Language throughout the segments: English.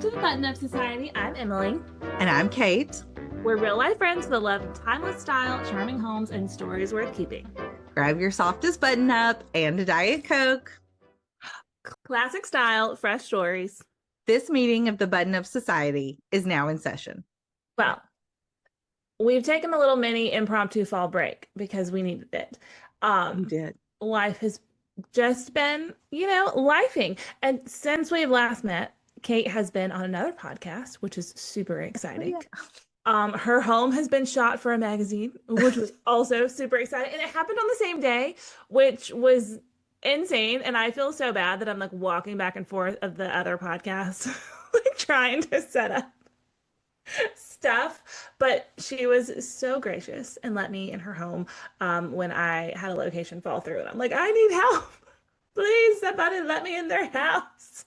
to the Button Up Society. I'm Emily. And I'm Kate. We're real life friends with a love of timeless style, charming homes, and stories worth keeping. Grab your softest button up and a Diet Coke. Classic style, fresh stories. This meeting of the Button Up Society is now in session. Well, we've taken a little mini impromptu fall break because we needed it. We did. Life has just been, lifing. And since we've last met, Kate has been on another podcast, which is super exciting. Oh, yeah. Her home has been shot for a magazine, which was also super exciting. And it happened on the same day, which was insane. And I feel so bad that I'm like walking back and forth of the other podcast, like trying to set up stuff. But she was so gracious and let me in her home when I had a location fall through. And I'm like, I need help. Please, somebody let me in their house.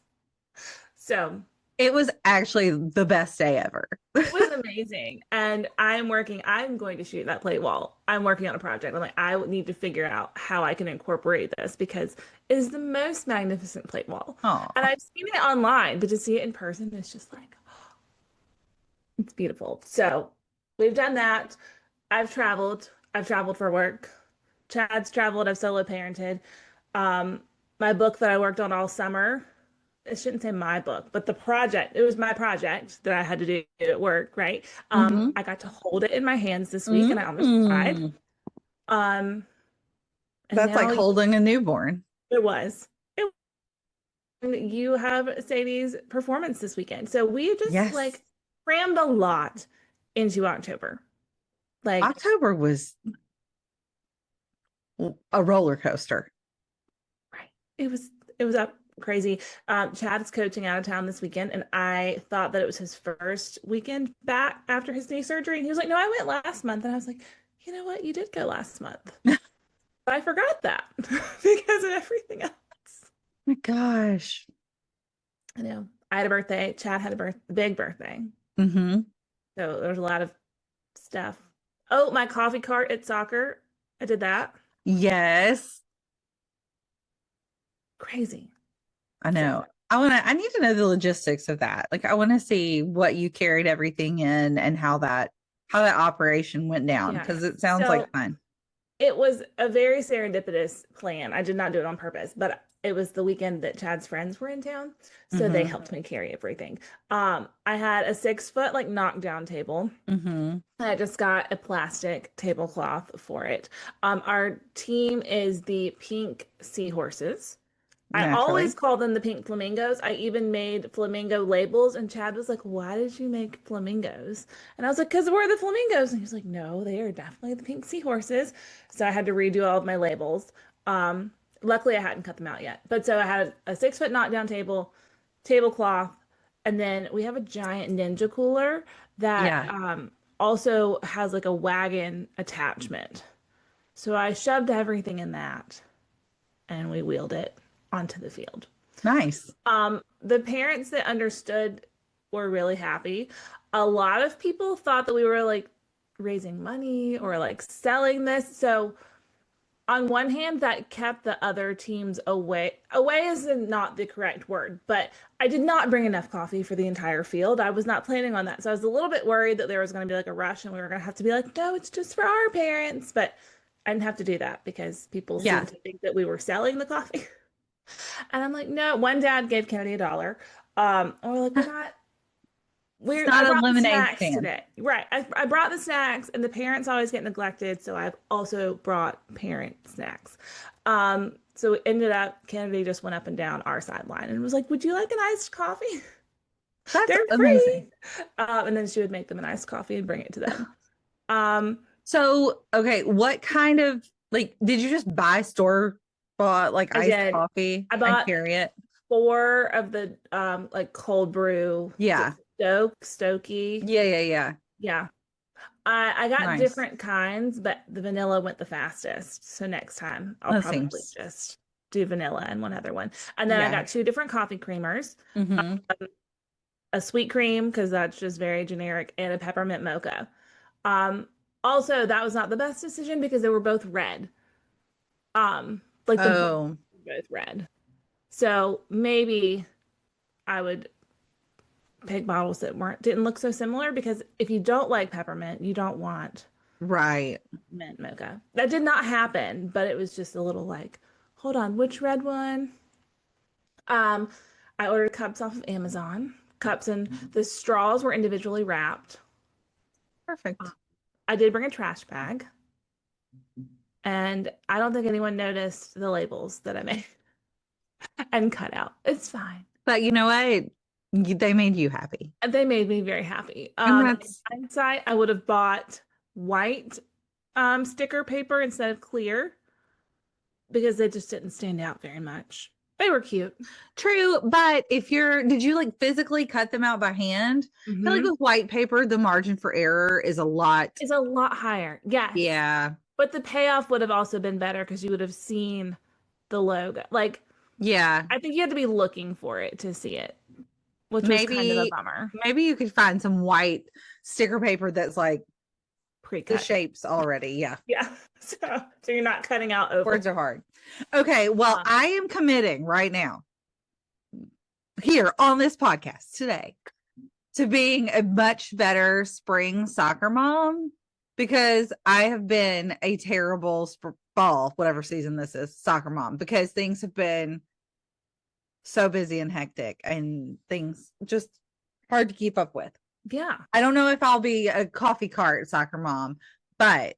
So it was actually the best day ever. it was amazing. And I'm going to shoot that plate wall. I'm working on a project. I'm like, I need to figure out how I can incorporate this because it is the most magnificent plate wall. Aww. And I've seen it online, but to see it in person is just like, it's beautiful. So we've done that. I've traveled for work. Chad's traveled. I've solo parented. My book that I worked on all summer, I shouldn't say my book, but it was my project that I had to do at work, right? I got to hold it in my hands this week and I almost cried. That's like holding a newborn. It was. You have Sadie's performance this weekend. So we just like crammed a lot into October. Like October was a roller coaster. Right. It was up crazy. Chad is coaching out of town this weekend, and I thought that it was his first weekend back after his knee surgery. And he was like, "No, I went last month." And I was like, "You know what? You did go last month." But I forgot that because of everything else. Oh my gosh. I know. I had a birthday. Chad had a big birthday. So there was a lot of stuff. Oh, my coffee cart at soccer. I did that. Yes. Crazy. I know. I need to know the logistics of that. Like I want to see what you carried everything in and how that operation went down because it sounds like fun. It was a very serendipitous plan. I did not do it on purpose, but it was the weekend that Chad's friends were in town. So they helped me carry everything. I had a 6-foot like knockdown table. I just got a plastic tablecloth for it. Our team is the Pink Seahorses. I always call them the Pink Flamingos. I even made flamingo labels, and Chad was like, "Why did you make flamingos?" And I was like, "Because we're the flamingos." And he was like, "No, they are definitely the Pink Seahorses." So I had to redo all of my labels. Luckily, I hadn't cut them out yet. But so I had a 6-foot knockdown tablecloth, and then we have a giant Ninja cooler that also has like a wagon attachment. So I shoved everything in that, and we wheeled it onto the field. Nice. The parents that understood were really happy. A lot of people thought that we were like raising money or like selling this. So on one hand, that kept the other teams away. Away is not the correct word, but I did not bring enough coffee for the entire field. I was not planning on that. So I was a little bit worried that there was going to be like a rush and we were going to have to be like, no, it's just for our parents. But I didn't have to do that because people seemed to think that we were selling the coffee. And I'm like, no. One dad gave Kennedy $1. And we're like, we're not. I brought the snacks today. Right. I brought the snacks, and the parents always get neglected, so I've also brought parent snacks. So it ended up Kennedy just went up and down our sideline and was like, "Would you like an iced coffee?" They're amazing. Free. And then she would make them an iced coffee and bring it to them. So okay, what kind of did you just buy store bought like iced coffee and carry it? 4 of the like cold brew. Stokey. Yeah. I got different kinds, but the vanilla went the fastest. So next time I'll probably just do vanilla and one other one. And then I got 2 different coffee creamers. A sweet cream because that's just very generic, and a peppermint mocha. Also, that was not the best decision because they were both red. Both red. So maybe I would pick bottles that didn't look so similar, because if you don't like peppermint, you don't want Right. mint mocha. That did not happen, but it was just a little like, hold on, which red one? Um, I ordered cups off of Amazon. Cups, and the straws were individually wrapped. Perfect. I did bring a trash bag. And I don't think anyone noticed the labels that I made and cut out. It's fine. But you know what? They made you happy. And they made me very happy. And In hindsight, I would have bought white sticker paper instead of clear, because they just didn't stand out very much. They were cute. True, but did you like physically cut them out by hand? I feel like with white paper, the margin for error is a lot higher. Yes. Yeah. But the payoff would have also been better, because you would have seen the logo. Like, yeah, I think you had to be looking for it to see it, which was kind of a bummer. Maybe you could find some white sticker paper that's like pre-cut. The shapes already. Yeah. Yeah. So you're not cutting out over. Words are hard. Okay. Well, I am committing right now here on this podcast today to being a much better spring soccer mom, because I have been a terrible fall, whatever season this is, soccer mom, because things have been so busy and hectic and things just hard to keep up with. Yeah. I don't know if I'll be a coffee cart soccer mom, but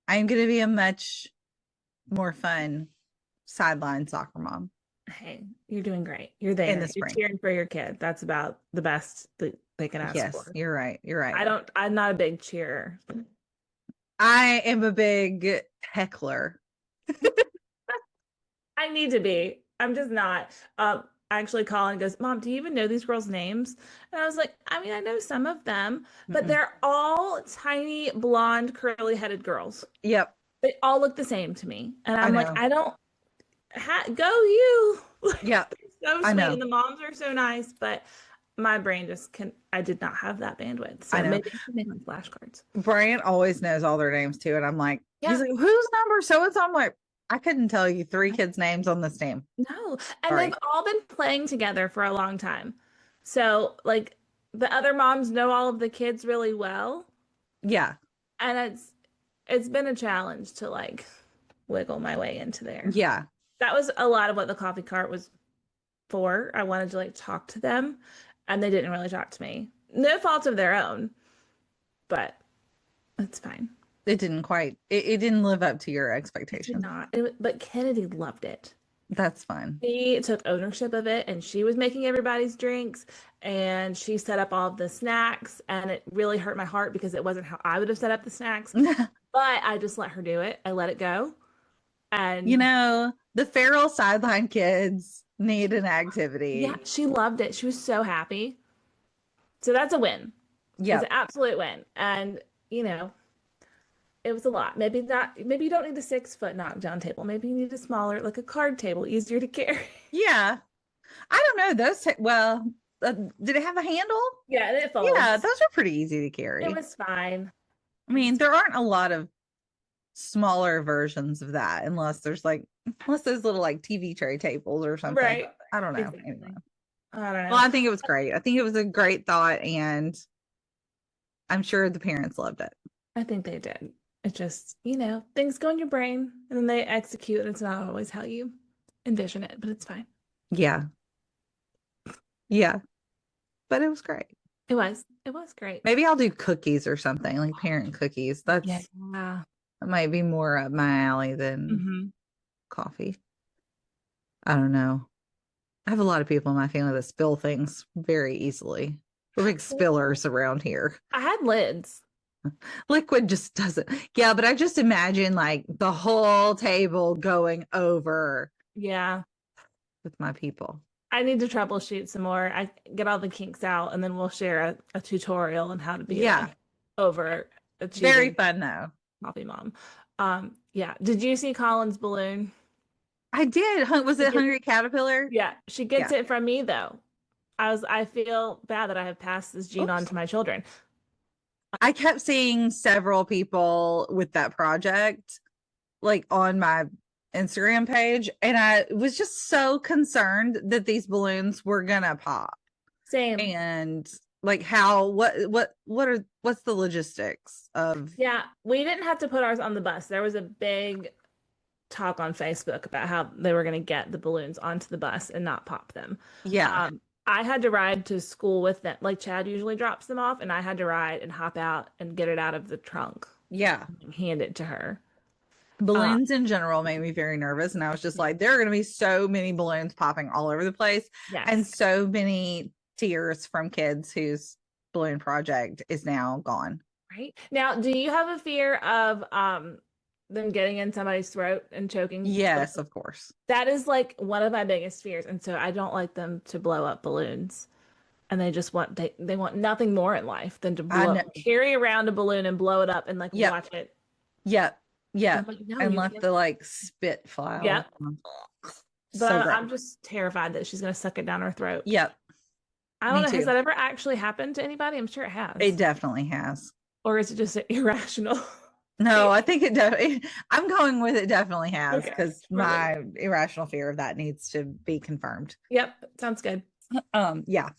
I'm going to be a much more fun sideline soccer mom. Hey, you're doing great. You're there. In the spring. You're cheering for your kid. That's about the best that they can ask for. Yes, you're right. You're right. I'm not a big cheerer. I am a big heckler. I need to be. I'm just not. Actually, Colin goes, Mom, do you even know these girls' names? And I was like, I mean, I know some of them, but they're all tiny, blonde, curly-headed girls. Yep. They all look the same to me. And I'm like, I don't, go you. Yeah. So sweet. And the moms are so nice, but my brain just I did not have that bandwidth. So maybe I should make my flashcards. Brian always knows all their names too. And I'm like, he's like, whose number? So it's, I'm like, I couldn't tell you 3 kids' names on this name. No. And they've all been playing together for a long time. So like the other moms know all of the kids really well. Yeah. And it's been a challenge to like wiggle my way into there. Yeah. That was a lot of what the coffee cart was for. I wanted to like talk to them, and they didn't really talk to me. No fault of their own, but it's fine. It didn't quite. It didn't live up to your expectations. It did not. But Kennedy loved it. That's fine. She took ownership of it, and she was making everybody's drinks, and she set up all of the snacks, and it really hurt my heart because it wasn't how I would have set up the snacks. But I just let her do it. I let it go. And the feral sideline kids need an activity. Yeah, she loved it. She was so happy. So that's a win. Yeah. It's an absolute win. And, it was a lot. Maybe you don't need a 6-foot knockdown table. Maybe you need a smaller, like a card table, easier to carry. Yeah. I don't know. Did it have a handle? Yeah, it folds. Yeah, those are pretty easy to carry. It was fine. I mean, there aren't a lot of smaller versions of that unless there's little like TV tray tables or something. Right. I don't know. Exactly. Anyway. I don't know. Well, I think it was great. I think it was a great thought, and I'm sure the parents loved it. I think they did. It just, things go in your brain and then they execute, and it's not always how you envision it, but it's fine. Yeah. Yeah. But it was great. It was great. Maybe I'll do cookies or something, like parent cookies. That might be more up my alley than coffee. I don't know. I have a lot of people in my family that spill things very easily. We're big spillers around here. I had lids. Liquid just doesn't. Yeah, but I just imagine like the whole table going over. Yeah. With my people. I need to troubleshoot some more. I get all the kinks out, and then we'll share a tutorial on how to be over. Very fun though. Coffee mom. Yeah. Did you see Colin's balloon? I did. Was it Hungry Caterpillar? Yeah. She gets it from me though. I feel bad that I have passed this gene on to my children. I kept seeing several people with that project like on my Instagram page, and I was just so concerned that these balloons were gonna pop. Same. And like what's the logistics of? Yeah, we didn't have to put ours on the bus. There was a big talk on Facebook about how they were going to get the balloons onto the bus and not pop them. Yeah. I had to ride to school with them. Like Chad usually drops them off, and I had to ride and hop out and get it out of the trunk Yeah. and hand it to her. Balloons in general made me very nervous. And I was just like, there are going to be so many balloons popping all over the place. Yes. And so many tears from kids whose balloon project is now gone. Right. Now, do you have a fear of them getting in somebody's throat and choking? Yes, of course. That is like one of my biggest fears. And so I don't like them to blow up balloons. And they just want they want nothing more in life than to carry around a balloon and blow it up and like watch it. Yep. Yeah. Like, no, and let the like spit fly. Yeah. So but I'm just terrified that she's gonna suck it down her throat. Yep. I don't know. Has that ever actually happened to anybody? I'm sure it has. It definitely has. Or is it just irrational? No, I think it definitely. I'm going with it definitely has because my irrational fear of that needs to be confirmed. Yep, sounds good. Yeah.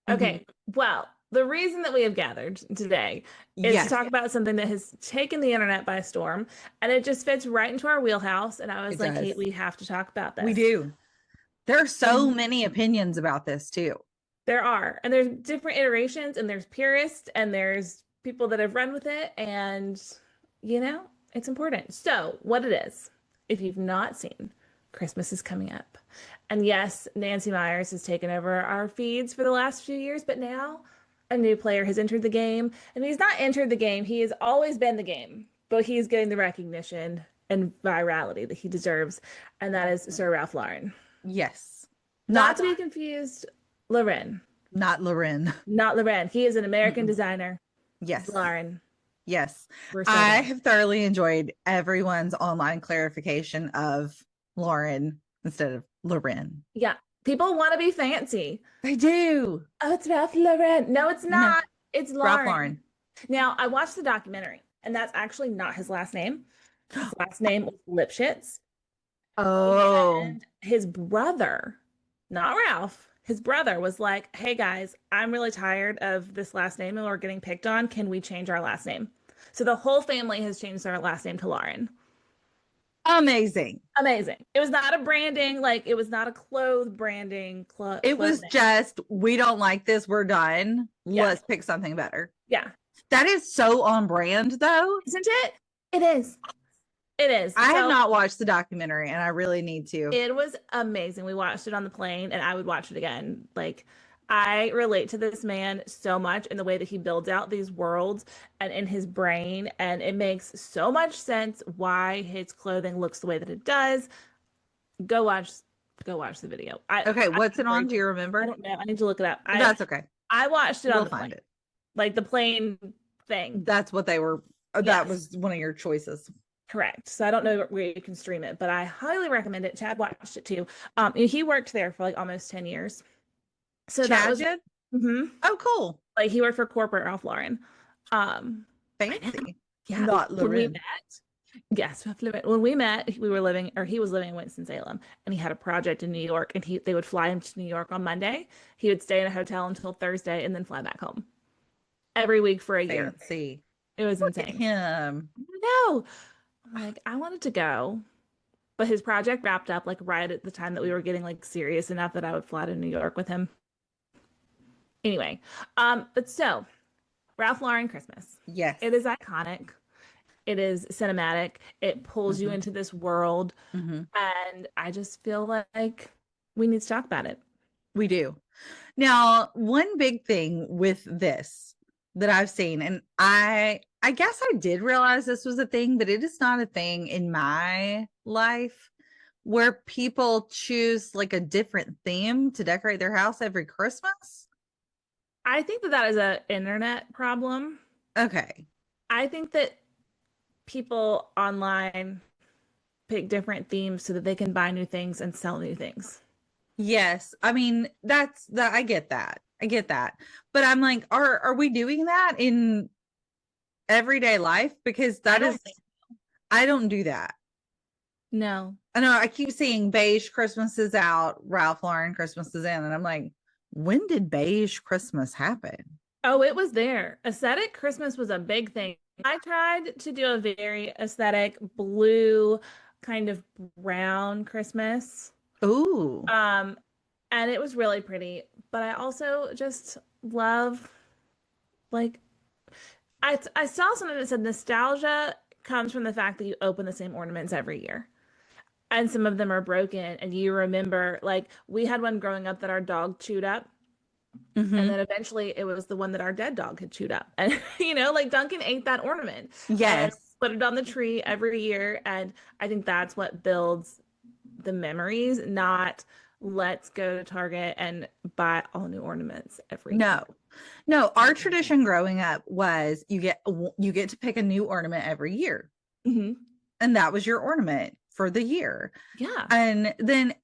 Okay. Well, the reason that we have gathered today is to talk about something that has taken the internet by storm, and it just fits right into our wheelhouse. And I was like, Kate, we have to talk about this. We do. There are so many opinions about this too. There are, and there's different iterations, and there's purists, and there's people that have run with it, and you know, it's important. So, what it is, if you've not seen, Christmas is coming up. And yes, Nancy Meyers has taken over our feeds for the last few years, but now a new player has entered the game. And he's not entered the game, he has always been the game, but he's getting the recognition and virality that he deserves. And that is Sir Ralph Lauren. Yes. Not to be confused, Lauren. Not Lauren. Not Lauren. He is an American designer. Yes. Lauren. Yes. I have thoroughly enjoyed everyone's online clarification of Lauren instead of Lauren. Yeah. People want to be fancy. They do. Oh, it's Ralph Lauren. No, it's not. No. It's Lauren. Ralph Lauren. Now, I watched the documentary, and that's actually not his last name. His last name was Lipschitz. Oh. And his brother, not Ralph, his brother was like, hey guys, I'm really tired of this last name and we're getting picked on. Can we change our last name? So the whole family has changed their last name to Lauren. Amazing. Amazing. It was not a branding, like it was not a clothes branding. It was just, we don't like this. We're done. Yeah. Let's pick something better. Yeah. That is so on brand though. Isn't it? It is. It is. I have not watched the documentary and I really need to. It was amazing. We watched it on the plane and I would watch it again. Like, I relate to this man so much in the way that he builds out these worlds and in his brain. And it makes so much sense why his clothing looks the way that it does. Go watch the video. What's it on? Do you remember? I don't know. I need to look it up. That's okay. I watched it on the plane. Find it. Like the plane thing. That's what they were. Yes. That was one of your choices. Correct. So I don't know where you can stream it, but I highly recommend it. Chad watched it too. He worked there for like almost 10 years. So Chad did? Mm-hmm. Oh, cool. Like he worked for corporate Ralph Lauren. Fancy. Yeah. Not Lauren. When we met, yes, when we met, he was living in Winston-Salem, and he had a project in New York, and they would fly him to New York on Monday. He would stay in a hotel until Thursday and then fly back home every week for a year. Fancy. It was insane. Him. No. Like, I wanted to go, but his project wrapped up like right at the time that we were getting like serious enough that I would fly to New York with him. Anyway, but so Ralph Lauren Christmas. Yes. It is iconic. It is cinematic. It pulls you into this world. And I just feel like we need to talk about it. We do. Now, one big thing with this that I've seen, and I guess I did realize this was a thing, but it is not a thing in my life where people choose like a different theme to decorate their house every Christmas. I think that is an internet problem. Okay. I think that people online pick different themes so that they can buy new things and sell new things. Yes. I mean, I get that. But I'm like, are we doing that in everyday life? Because I don't do that. No. I know I keep seeing beige Christmas is out, Ralph Lauren Christmas is in, and I'm like, when did beige Christmas happen? Oh, it was there. Aesthetic Christmas was a big thing. I tried to do a very aesthetic blue, kind of brown Christmas. Ooh, Um, and it was really pretty, but I also just love like I saw something that said nostalgia comes from the fact that you open the same ornaments every year. And some of them are broken and you remember like we had one growing up that our dog chewed up. And hmm then eventually it was the one that our dead dog had chewed up. And, like Duncan ate that ornament and yes. put it on the tree every year. And I think that's what builds the memories, not let's go to Target and buy all new ornaments every year. No, no. Our tradition growing up was you get to pick a new ornament every year, Hmm. and that was your ornament for the year. Yeah. And then,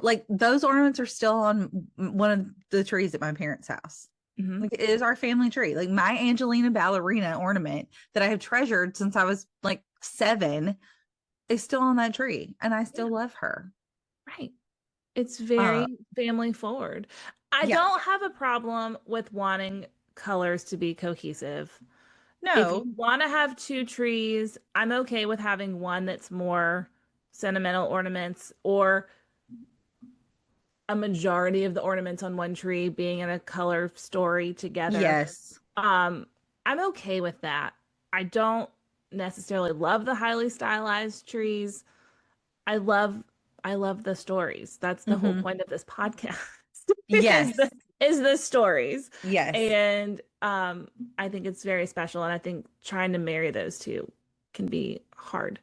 like those ornaments are still on one of the trees at my parents' house. Hmm. Like it is our family tree. Like my Angelina ballerina ornament that I have treasured since I was like 7 is still on that tree, and I still Yeah. love her. Right. It's Uh, very family forward. I yes. don't have a problem with wanting colors to be cohesive. If you No. want to have two trees, I'm okay with having one that's more sentimental ornaments or a majority of the ornaments on one tree being in a color story together. Yes. Um, I'm okay with that. I don't necessarily love the highly stylized trees. I love I love the stories. That's the whole hmm point of this podcast is Yes. the stories. Yes. And I think it's very special and I think trying to marry those two can be hard.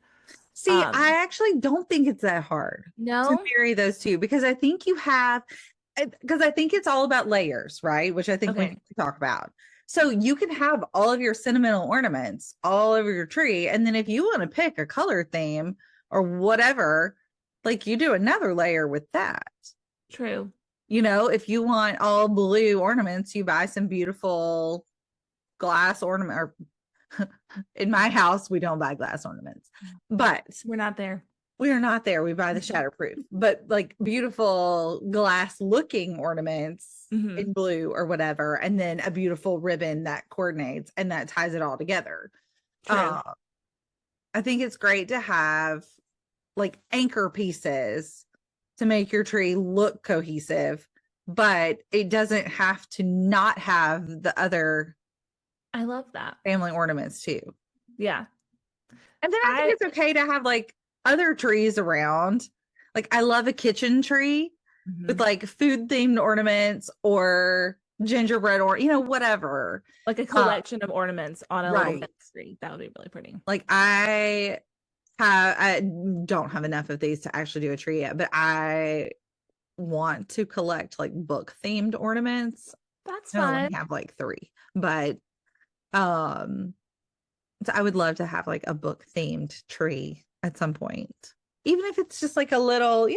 See, Um, I actually don't think it's that hard to no? marry those two because I think because I think it's all about layers, right? Which I think we Okay. need to talk about. So you can have all of your sentimental ornaments all over your tree. And then if you want to pick a color theme or whatever, like you do another layer with that. True. If you want all blue ornaments, you buy some beautiful glass ornament or in my house, we don't buy glass ornaments, but We're not there. we are not there. We buy the shatterproof, but like beautiful glass looking ornaments Hmm. in blue or whatever, and then a beautiful ribbon that coordinates and that ties it all together. True. Uh, I think it's great to have like anchor pieces to make your tree look cohesive, but it doesn't have to not have the other I love that. family ornaments too. Yeah. And then I think I it's okay to have like other trees around. Like I love a kitchen tree with Mhm. like food themed ornaments or gingerbread or whatever. Like a Uh collection of ornaments on a little right. fence tree. That would be really pretty. Like I don't have enough of these to actually do a tree yet, but I want to collect like book themed ornaments. That's I only fun. have like 3, but um so I would love to have like a book themed tree at some point. Even if it's just like a little,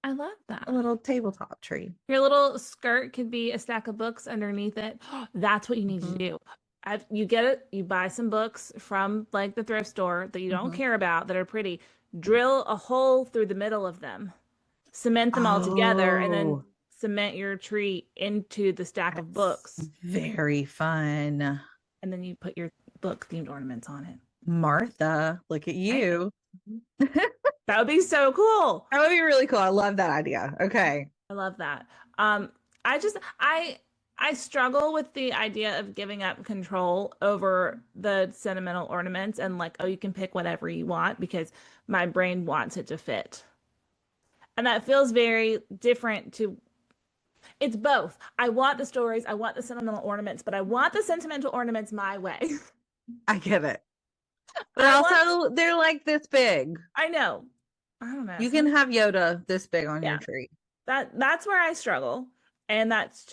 I love a that. little tabletop tree. Your little skirt could be a stack of books underneath it. That's what you need to Mhm, do. You get it, you buy some books from like the thrift store that you don't mhm. care about that are pretty, drill a hole through the middle of them, cement them all together, and then Oh, cement your tree into the stack of that's books. very fun. And then you put your book themed ornaments on it. Martha, look at Right? you. That would be so cool. That would be really cool. I love that idea. Okay. I love that. Um, I struggle with the idea of giving up control over the sentimental ornaments and like, oh, you can pick whatever you want because my brain wants it to fit. And that feels very different to it's both. I want the stories, I want the sentimental ornaments, but I want the sentimental ornaments my way. I get it. But I want also, they're like this big. I know. I don't know. You can have Yoda this big on your Yeah. tree. That's where I struggle. And that's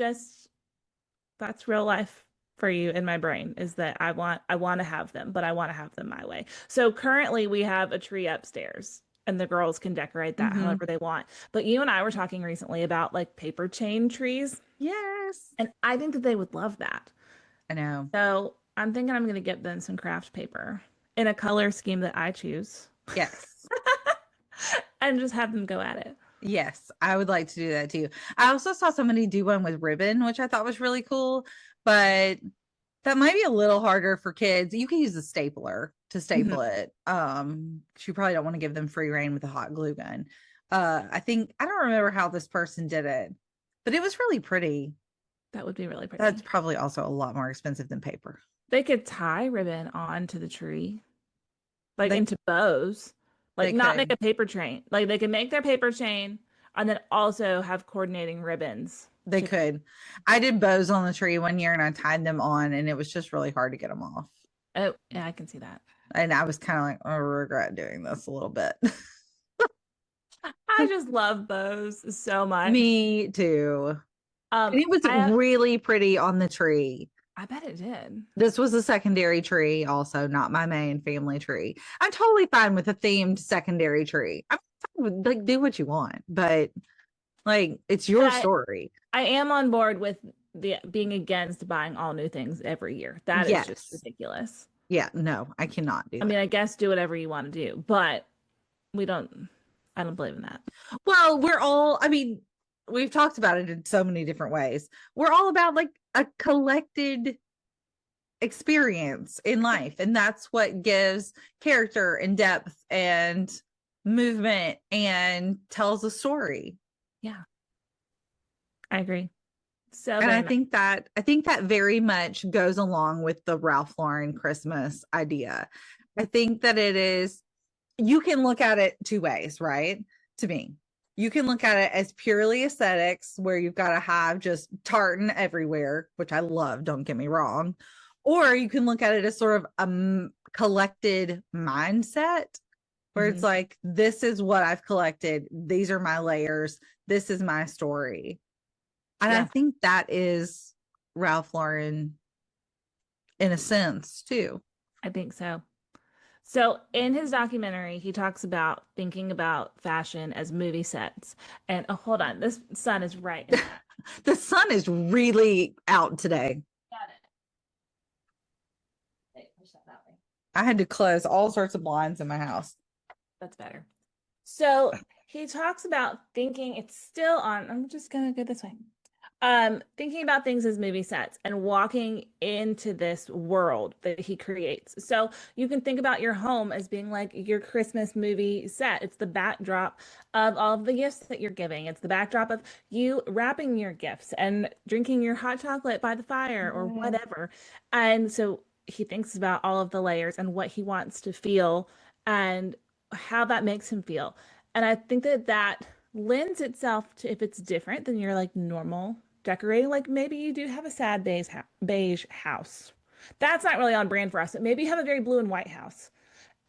real life for you in my brain is that I want to have them, but I want to have them my way. So currently we have a tree upstairs and the girls can decorate that Hmm however they want. But you and I were talking recently about like paper chain trees, Yes. and I think that they would love that. I know. So I'm thinking I'm going to get them some craft paper in a color scheme that I choose Yes. and just have them go at it. Yes, I would like to do that too. I also saw somebody do one with ribbon, which I thought was really cool, but that might be a little harder for kids. You can use a stapler to Mhm. staple it. 'Cause you probably don't want to give them free reign with a hot glue gun. I think I don't remember how this person did it, but it was really pretty. That would be really That's pretty. probably also a lot more expensive than paper. They could tie ribbon onto the tree, like They into bows, like they not make could. a paper chain. Like they can make their paper chain and then also have coordinating ribbons. They To could. I did bows on the tree one year and I tied them on and it was just really hard to get them off. oh yeah, I can see that. And I was kind of like, I regret doing this a little bit. I just love bows so much. Me too. And it was I really pretty on the tree. I bet it did. This was a secondary tree, also not my main family tree. I'm totally fine with a themed secondary tree. I'm fine with, like, do what you want, but like it's And your story. I am on board with the being against buying all new things every year. That is just Yes. ridiculous. Yeah, no, I cannot do I mean, that. I guess do whatever you want to do, but we don't, I don't believe in that. Well, we're all, I mean, we've talked about it in so many different ways. We're all about like a collected experience in life, and that's what gives character and depth and movement and tells a story. Yeah, I agree. So And very much. I think that very much goes along with the Ralph Lauren Christmas idea. I think that it is, you can look at it two ways, right? To me, you can look at it as purely aesthetics, where you've got to have just tartan everywhere, which I love, don't get me wrong. Or you can look at it as sort of a collected mindset, where it's Mhm. like, this is what I've collected. These are my layers. This is my story. And I Yeah, think that is Ralph Lauren in a sense, too. I think so. So in his documentary, he talks about thinking about fashion as movie sets. And oh, hold on, this sun is right in front. The sun is really out today. Got it. Wait, push that way. I had to close all sorts of blinds in my house. That's better. So he talks about thinking it's still on. I'm just gonna go this way. Thinking about things as movie sets and walking into this world that he creates. So you can think about your home as being like your Christmas movie set. It's the backdrop of all of the gifts that you're giving. It's the backdrop of you wrapping your gifts and drinking your hot chocolate by the fire or Mhm. whatever. And so he thinks about all of the layers and what he wants to feel and how that makes him feel. And I think that that lends itself to if it's different than your like normal decorating. Like maybe you do have a sad beige house. That's not really on brand for us. But maybe you have a very blue and white house.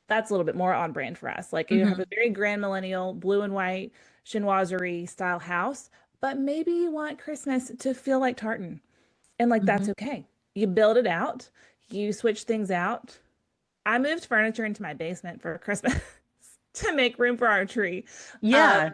That's a little bit more on brand for us. Like you have a Mhm. very grand millennial blue and white chinoiserie style house, but maybe you want Christmas to feel like tartan. And like that's Mhm. okay. You build it out, you switch things out. I moved furniture into my basement for Christmas to make room for our tree. Um, Yeah.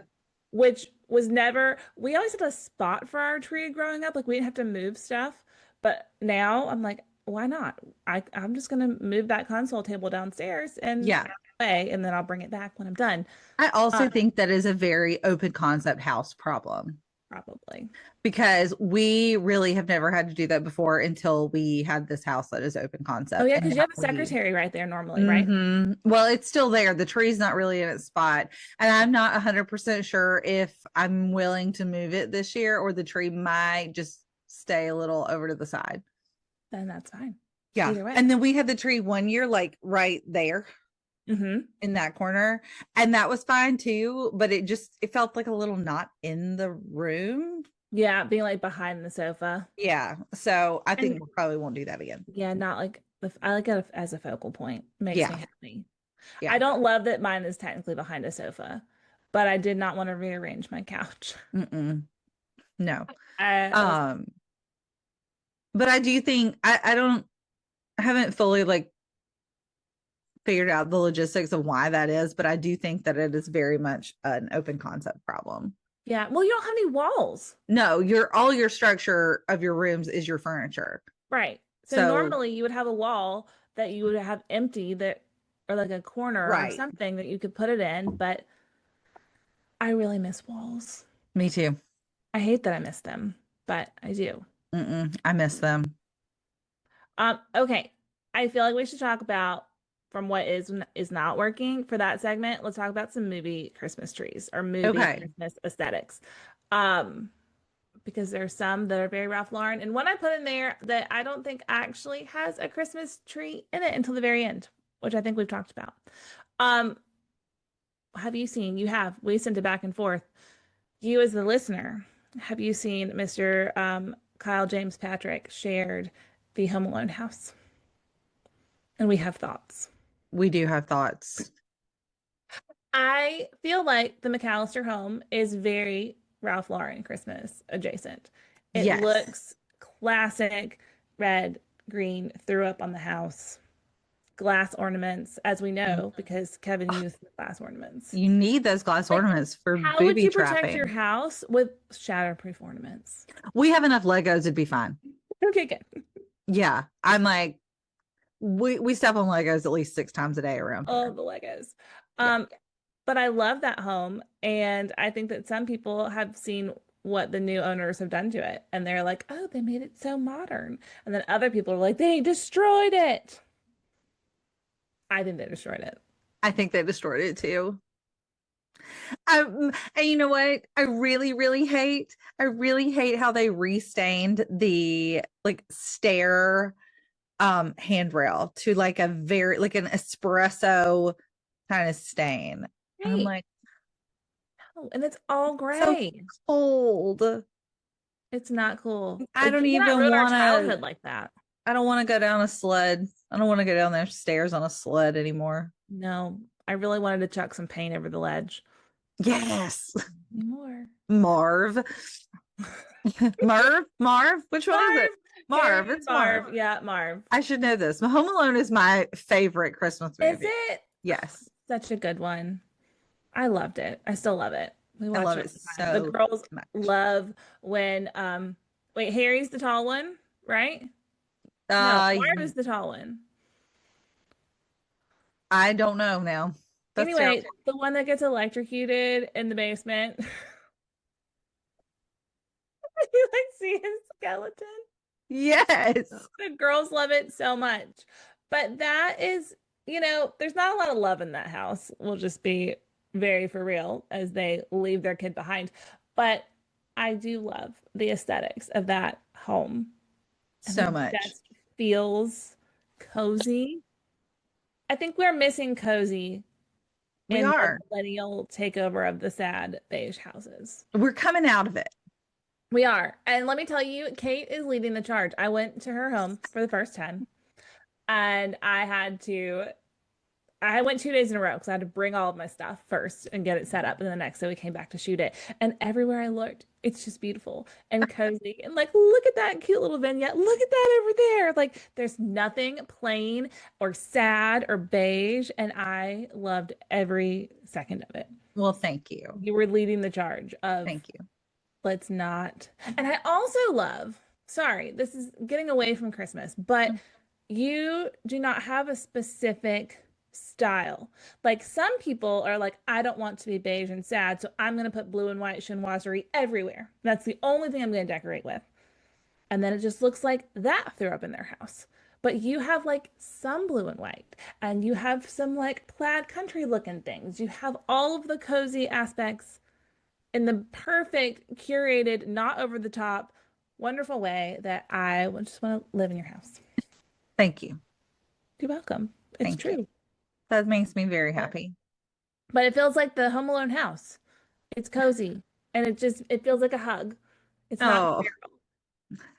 which was never, we always had a spot for our tree growing up. Like we didn't have to move stuff. But now I'm like, why not? I'm just gonna move that console table downstairs and Yeah. out of the way, and then I'll bring it back when I'm done. I Uh, also think that is a very open concept house problem, probably. because we really have never had to do that before until we had this house that is open Oh concept. yeah, And because you now have a secretary right there normally, right? well, it's still there. The tree's not really in its spot. And I'm not 100% sure if I'm willing to move it this year, or the tree might just stay a little over to the side. Then that's fine. Yeah. Either way. And then we had the tree one year, like right there Hmm. in that corner. And that was fine too. But it felt like a little not in the room. Yeah, being like behind the sofa. Yeah. So I And think we probably won't do that again. yeah, not like I like it as a focal point. Makes me Yeah. happy. I Yeah. don't love that mine is technically behind a sofa, but I did not want to rearrange my couch. Mm-mm. No. I was Um, but I do think I haven't fully like figured out the logistics of why that is, but I do think that it is very much an open concept problem. yeah. Well, you don't have any walls. No, all your structure of your rooms is your furniture. Right. So So, normally you would have a wall that you would have empty that or like a corner or right. something that you could put it in, but I really miss walls. Me too. I hate that I miss them, but I do. I miss them. Okay. I feel like we should talk about from what is not working for that segment. Let's talk about some movie Christmas trees or movie Okay. Christmas aesthetics. Um, because there's some that are very Ralph Lauren, and one I put in there that I don't think actually has a Christmas tree in it until the very end, which I think we've talked about. Um, have you seen? You have. We sent it back and forth. You as the listener, have you seen Mr. Kyle James Patrick shared the Home Alone house? And we have thoughts. We do have thoughts. I feel like the McAllister home is very Ralph Lauren Christmas adjacent. It Yes. looks classic red, green, threw up on the house. Glass ornaments, as we know, because Kevin used the glass ornaments. You need those glass Like, ornaments for how would booby you protect your trapping. house with shatterproof ornaments? We have enough Legos, it'd be fine. Okay, good. Yeah. I'm like, we step on Legos at least 6 times a day around All here. the Legos. Yeah. But I love that home, and I think that some people have seen what the new owners have done to it, and they're like, "Oh, they made it so modern." And then other people are like, "They destroyed it." I think they destroyed it. I think they destroyed it too. And you know what? I really hate how they restained the like stair handrail to like a very like an espresso kind of stain. And I'm Right. like, Oh, and it's all so gray. cold. It's not cool. I Like, don't you cannot even ruin our want childhood to. like that. I don't want to go down a sled. I don't want to go down their stairs on a sled anymore. No, I really wanted to chuck some paint over the ledge. Yes. Anymore. Marv. Marv. Which one is Marv. it? Marv. Harry It's Marv. Marv. Yeah, Marv. I should know this. Home Alone is my favorite Christmas Is movie. it? Yes. Such a good one. I loved it. I still love it. We I watch love it it all the time. The so girls much. love when wait, Harry's the tall one, right? No, Marv is the tall one. I don't know now. That's Anyway, terrible. the one that gets electrocuted in the basement. You like see his skeleton. Yes. The girls love it so much. But that is, there's not a lot of love in that house. We'll just be very for real as they leave their kid behind. But I do love the aesthetics of that home. And So it much. just feels cozy. I think we're missing cozy We in the are. millennial takeover of the sad beige houses. We're coming out of it. We are. And let me tell you, Kate is leading the charge. I went to her home for the first time and I went 2 days in a row because I had to bring all of my stuff first and get it set up. And the next day we came back to shoot it. And everywhere I looked, it's just beautiful and cozy. And like, look at that cute little vignette. Look at that over there. Like, there's nothing plain or sad or beige. And I loved every second of it. Well, thank you. You were leading the charge of Thank you. let's not. And I also love, sorry, this is getting away from Christmas, but you do not have a specific style. Like some people are like, I don't want to be beige and sad, so I'm going to put blue and white chinoiserie everywhere. That's the only thing I'm going to decorate with. And then it just looks like that threw up in their house. But you have like some blue and white, and you have some like plaid country looking things. You have all of the cozy aspects in the perfect, curated, not over the top, wonderful way that I would just want to live in your house. Thank you. You're welcome. It's Thank true. you. That makes me very happy. But it feels like the Home Alone house. It's cozy and it feels like a hug. It's not sterile.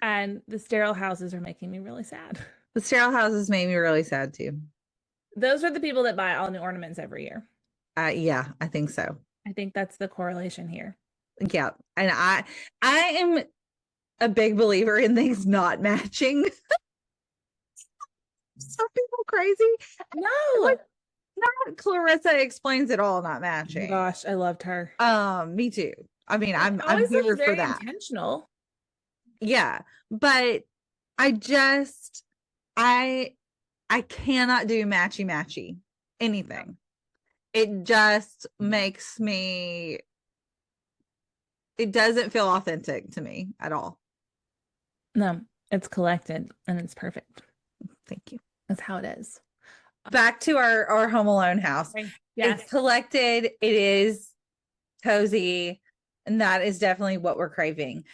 And the sterile houses are making me really sad. The sterile houses made me really sad too. Those are the people that buy all new ornaments every year. Yeah, I think so. I think that's the correlation here. Yeah. And I am a big believer in things not matching. Some people crazy. No. Like, not Clarissa explains it all, not Oh matching. my gosh, I loved her. Me too. I mean, I'm always here looks for very that. intentional. Yeah, but I cannot do matchy anything. It just makes me it doesn't feel authentic to me at all. No, it's collected and it's perfect. Thank you. That's how it is. Back to our Home Alone house. Yes. It's collected, it is cozy, and that is definitely what we're craving.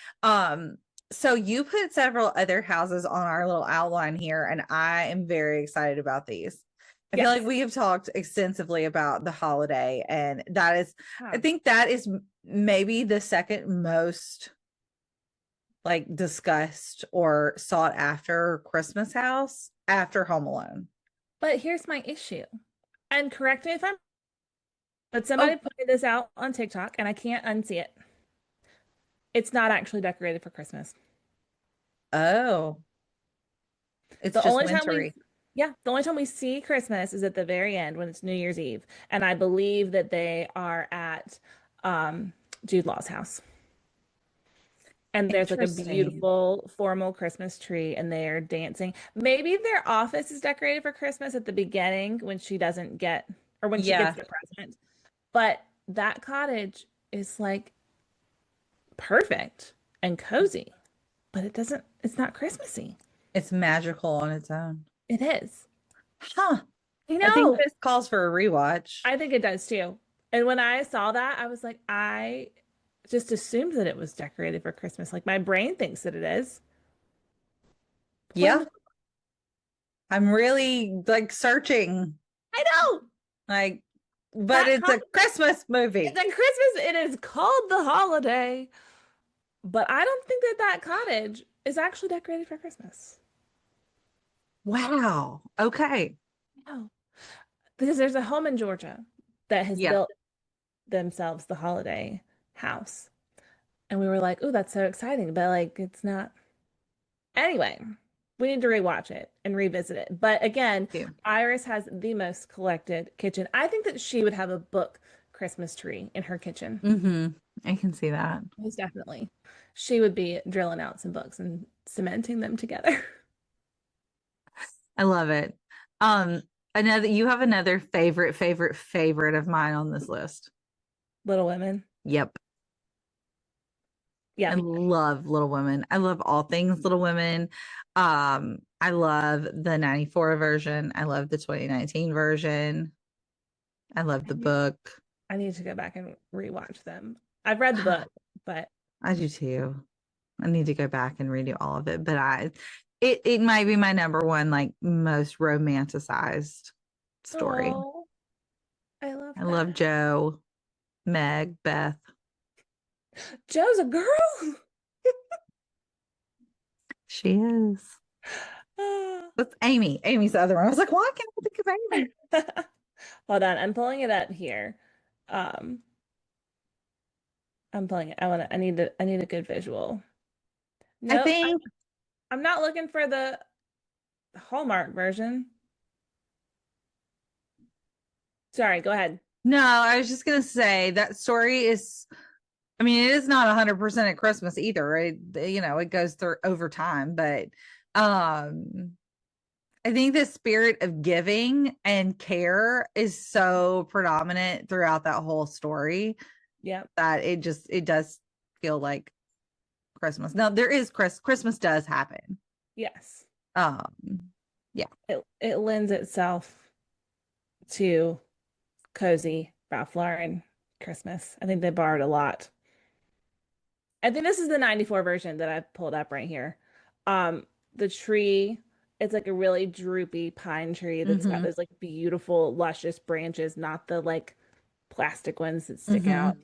So you put several other houses on our little outline here, and I am very excited about these. I feel like we have talked extensively about the holiday, and that is, I think that is maybe the second most like discussed or sought after Christmas house after Home Alone. But here's my issue. And correct me if I'm, but somebody pointed this out on TikTok and I can't unsee it. It's not actually decorated for Christmas. Oh. It's The just only time wintry. the only time we see Christmas is at the very end when it's New Year's Eve. And I believe that they are at Jude Law's house. And there's like a beautiful formal Christmas tree and they're dancing. Maybe their office is decorated for Christmas at the beginning when she doesn't get, or when she gets the present. But that cottage is like perfect and cozy, but it's not Christmassy. It's magical on its own. It is. Huh. I know. I think this calls for a rewatch. I think it does too. And when I saw that, I was like, I just assumed that it was decorated for Christmas. Like my brain thinks that it is. Yeah. I'm really like searching. I know. Like, but it's a Christmas movie. It's a Christmas. It is called The Holiday. But I don't think that cottage is actually decorated for Christmas. Wow. Okay. No. Because there's a home in Georgia that has built themselves the holiday house. And we were like, oh, that's so exciting. But like, it's not. Anyway, we need to rewatch it and revisit it. But again, Iris has the most collected kitchen. I think that she would have a book Christmas tree in her kitchen. Mm-hmm. I can see that. Most definitely. She would be drilling out some books and cementing them together. I love it. You have another favorite of mine on this list. Little Women. Yep. Yeah. I love Little Women. I love all things Little Women. I love the 94 version. I love the 2019 version. I love the book. I need to go back and rewatch them. I've read the book, but I do too. I need to go back and redo all of it. But it might be my number one, like most romanticized story. Oh, I love Jo, Meg, Beth. Jo's a girl. She is. That's Amy. Amy's the other one. I was like, why can't I think of Amy? Hold on, I'm pulling it up here. I'm pulling it. I need a good visual. Nope, I think I'm not looking for the Hallmark version. Sorry, go ahead. No, I was just gonna say that story is, I mean, it is not 100% at Christmas either. It goes through over time, but I think the spirit of giving and care is so predominant throughout that whole story. Yeah. That it does feel like Christmas. Now there is Christmas does happen. Yes. Yeah. It lends itself to cozy Ralph Lauren Christmas. I think they borrowed a lot. I think this is the 94 version that I've pulled up right here. The tree, it's like a really droopy pine tree that's got those like beautiful, luscious branches, not the like plastic ones that stick out.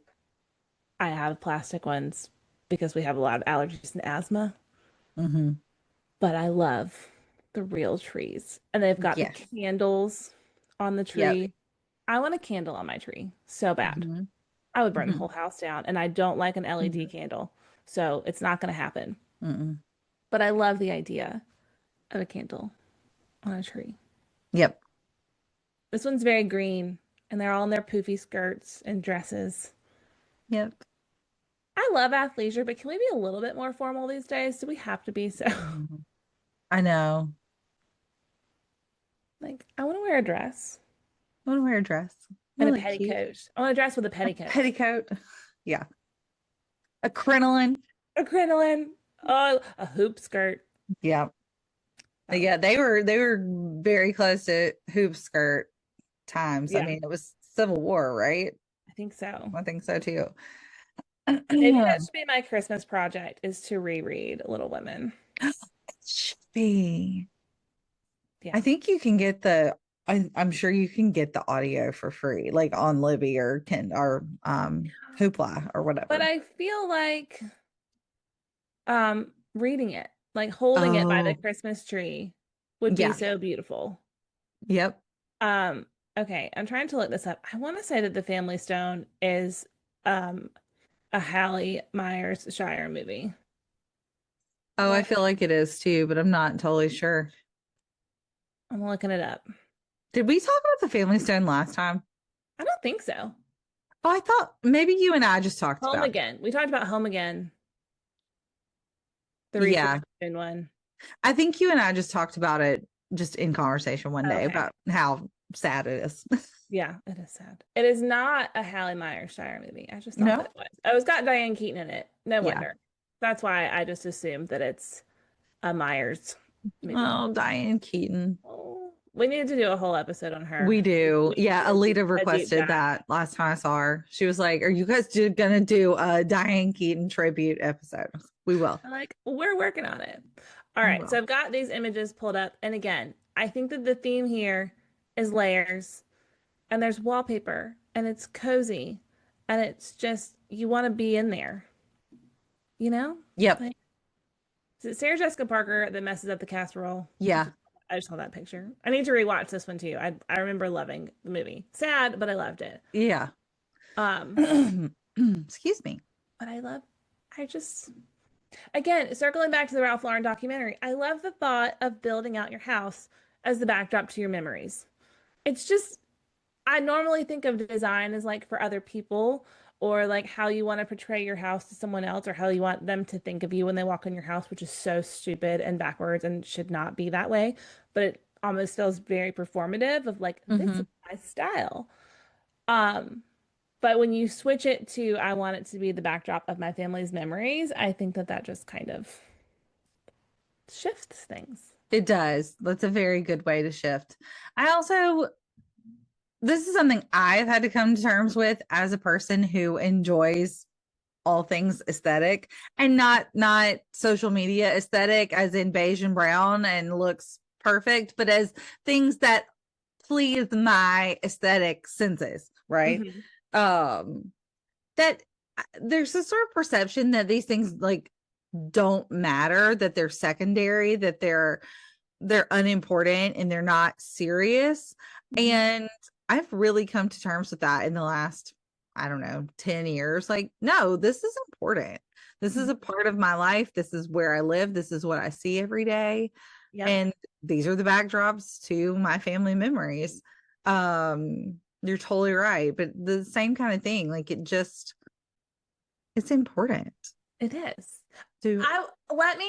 I have plastic ones because we have a lot of allergies and asthma. But I love the real trees. And they've got the candles on the tree. Yep. I want a candle on my tree so bad. I would burn the whole house down. And I don't like an LED candle. So it's not going to happen. But I love the idea of a candle on a tree. Yep. This one's very green. And they're all in their poofy skirts and dresses. Yep. I love athleisure, but can we be a little bit more formal these days? Do we have to be so? I know. Like, I want to wear a dress. I want to wear a dress. And a petticoat. I want a dress with a petticoat. Petticoat. Yeah. A crinoline. a crinoline, oh, a hoop skirt. Yeah. Oh, Yeah, they were very close to hoop skirt times. I yeah, mean, it was Civil War, right? I think so. I think so too. Maybe that should be my Christmas project is to reread Little Women. Should be. I Yeah. think you can get I'm sure you can get the audio for free, like on Libby or Hoopla or But whatever. I feel like reading it, like holding it by the Oh, Christmas tree would be yeah. so beautiful. Yep. Um, okay, I'm trying to look this up. I want to say that The Family Stone is um a Hallie Myers Shire movie. Oh, I What? feel like it is too, but I'm not totally sure. I'm looking it up. Did we talk about the Family Stone last time? I don't think so. Oh, I thought maybe you and I just talked Home about it. Again. We talked about Home Again, the Reese Yeah. Witherspoon one. I think you and I just talked about it just in conversation one day Okay. about how sad it is. Yeah, it is sad. It is not a Hallie Myers Shire movie. I just thought that No? it was. Oh, it's got Diane Keaton in it. No Yeah. wonder. That's why I just assumed that it's a Myers movie. Oh, Diane Keaton. Oh, we needed to do a whole episode on her. We do. We Yeah, need to do Alita a deep requested dive. that last time I saw her. She was like, "Are you guys gonna do a Diane Keaton tribute episode?" We will. I'm like, we're working on it. All We right, will. so I've got these images pulled up. And again, I think that the theme here is layers, and there's wallpaper, and it's cozy, and it's just, you want to be in there, you know? Yep. Like, is it Sarah Jessica Parker that messes up the casserole? Yeah. I just saw that picture. I need to rewatch this one too. I remember loving the movie. Sad, but I loved it. Yeah. Um, Excuse me. but I just, again, circling back to the Ralph Lauren documentary, I love the thought of building out your house as the backdrop to your memories. It's just, I normally think of design as like for other people or like how you want to portray your house to someone else or how you want them to think of you when they walk in your house, which is so stupid and backwards and should not be that way. But it almost feels very performative of like, this Hmm. is my style. Um, but when you switch it to, I want it to be the backdrop of my family's memories, I think that that just kind of shifts things. It does. That's a very good way to shift. I also, this is something I've had to come to terms with as a person who enjoys all things aesthetic and not social media aesthetic as in beige and brown and looks perfect, but as things that please my aesthetic senses, right? Mhm. That there's a sort of perception that these things like don't matter, that they're secondary, that they're unimportant and they're not serious. And I've really come to terms with that in the last, I don't know, 10 years. Like, no, this is important. This is a part of my life. This is where I live. This is what I see every day. Yep. And these are the backdrops to my family memories. You're totally right. But the same kind of thing, like it's important It is. to, Let me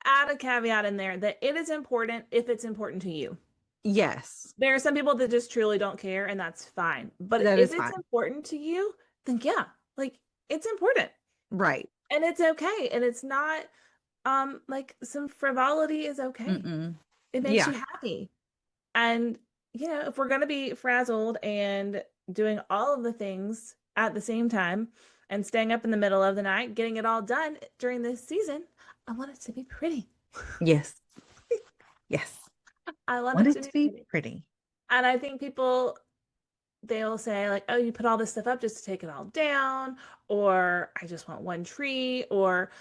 add a caveat in there that it is important if it's important to you. yes, There are some people that just truly don't care, and that's fine. But that if is it's fine. important to you, then yeah, like it's important Right. and it's okay. And it's not like some frivolity is okay. Mm-mm. It makes Yeah. you happy. And if we're gonna be frazzled and doing all of the things at the same time and staying up in the middle of the night, getting it all done during this season, I want it to be pretty. Yes. Yes. I want Want it it to to be be pretty. pretty. And I think people, they'll say, like, oh, you put all this stuff up just to take it all down, or I just want one tree, or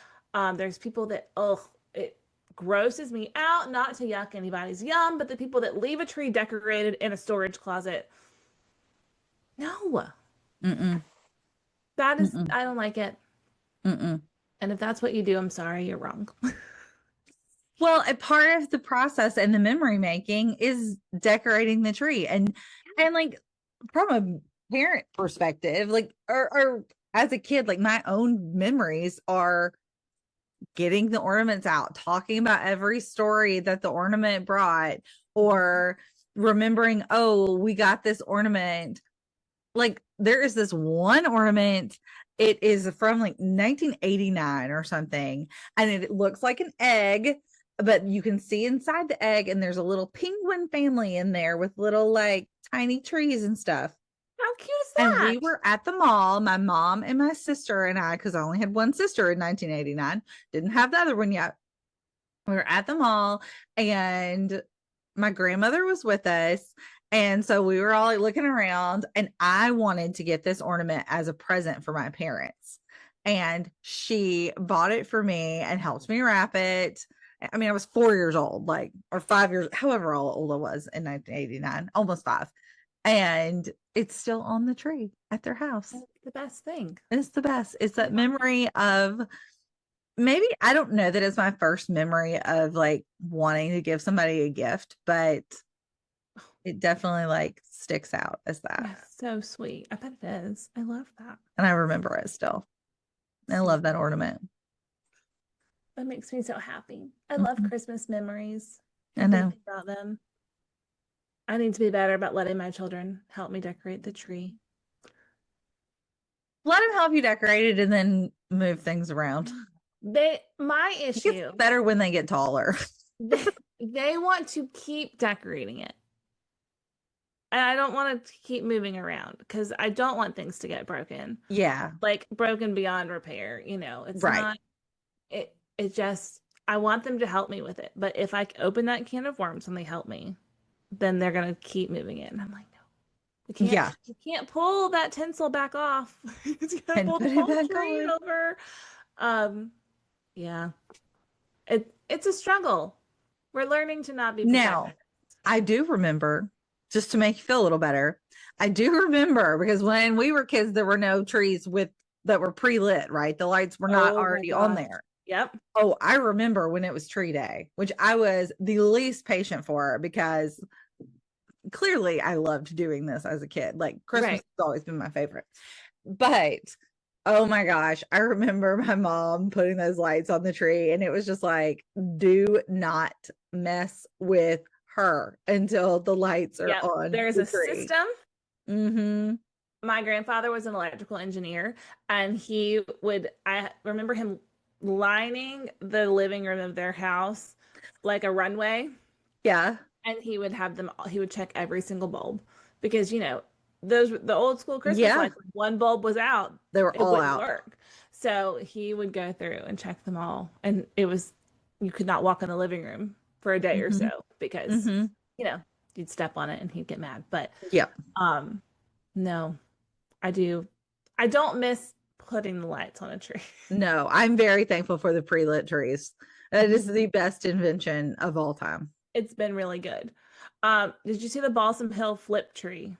there's people that, oh, it grosses me out, not to yuck anybody's yum, but the people that leave a tree decorated in a storage closet. No, Mm-mm. that is, Mm-mm. I don't like it. Mm-mm. And if that's what you do, I'm sorry, you're wrong. Well, a part of the process and the memory making is decorating the tree. And like from a parent perspective, like or as a kid, like my own memories are getting the ornaments out, talking about every story that the ornament brought, or remembering, oh, we got this ornament. Like there is this one ornament It is from like 1989 or something, and it looks like an egg, but you can see inside the egg, and there's a little penguin family in there with little like tiny trees and stuff. How cute is And that? we were at the mall, my mom and my sister and I, because I only had one sister in 1989, didn't have the other one yet. We were at the mall, and my grandmother was with us. And so we were all like looking around, and I wanted to get this ornament as a present for my parents. And she bought it for me and helped me wrap it. I mean, I was 4 years old, like, or 5 years, however old I was in 1989, almost 5. And it's still on the tree at their house. That's the best thing. It's the best. It's that love memory of, maybe, I don't know that it's my first memory of like wanting to give somebody a gift, but it definitely like sticks out as that. That's so sweet. I bet it is. I love that. And I remember it still. I love that ornament. That makes me so happy. I love Mhm. Christmas memories. I know. Thinking about them. I need to be better about letting my children help me decorate the tree. Let him help you decorate it and then move things around. My It issue, gets better when they get taller. they want to keep decorating it. And I don't want to keep moving around because I don't want things to get broken. Yeah. Like broken beyond repair, it's Right. not it just I want them to help me with it. But if I open that can of worms and they help me, then they're gonna keep moving it. And I'm like, no. Yeah. You can't pull that tinsel back off. You gotta And pull put the it whole back tree on. over. Yeah. It's a struggle. We're learning to not be Now, perfectionists. I do remember, just to make you feel a little better, I do remember because when we were kids, there were no trees that were pre-lit, right? The lights were not Oh my already on gosh. there. Yep. Oh, I remember when it was tree day, which I was the least patient for because clearly I loved doing this as a kid. Like Christmas Right. has always been my favorite. But oh my gosh, I remember my mom putting those lights on the tree, and it was just like, do not mess with her until the lights are Yep. on There's the a tree. system. Mm-hmm. My grandfather was an electrical engineer, and I remember him lining the living room of their house like a runway, Yeah. and he would check every single bulb because, the old school Christmas Yeah. lights, when one bulb was out, They were it all wouldn't out. work. So he would go through and check them all. And you could not walk in the living room for a day or Mm-hmm. so because, Mm-hmm. you'd step on it and he'd get mad. But Yeah. no, I don't miss putting the lights on a tree. No, I'm very thankful for the pre-lit trees. That is the best invention of all time. It's been really good. Did you see the Balsam Hill flip tree?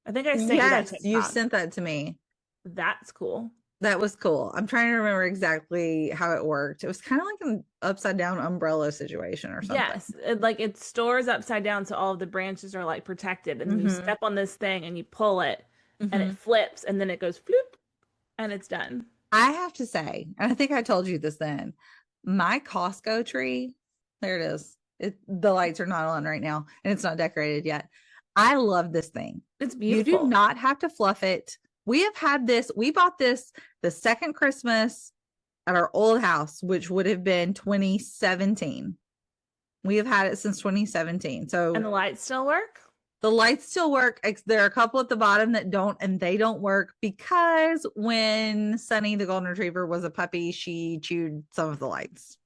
I think I sent you that Yes, you TikTok. sent that to me. That's cool. That was cool. I'm trying to remember exactly how it worked. It was kind of like an upside down umbrella situation or something. Yes, it stores upside down, so all of the branches are like protected, and you Mm-hmm. step on this thing and you pull it, and Mm-hmm. it flips, and then it goes floop, and it's done. I have to say, and I think I told you this then, my Costco tree, there it is. The lights are not on right now, and it's not decorated yet. I love this thing. It's You do beautiful. not have to fluff it. We bought this the second Christmas at our old house, which would have been 2017. We have had it since 2017. So And the lights still work? the lights still work. There are a couple at the bottom that don't, and they don't work because when Sunny, the golden retriever, was a puppy, she chewed some of the lights.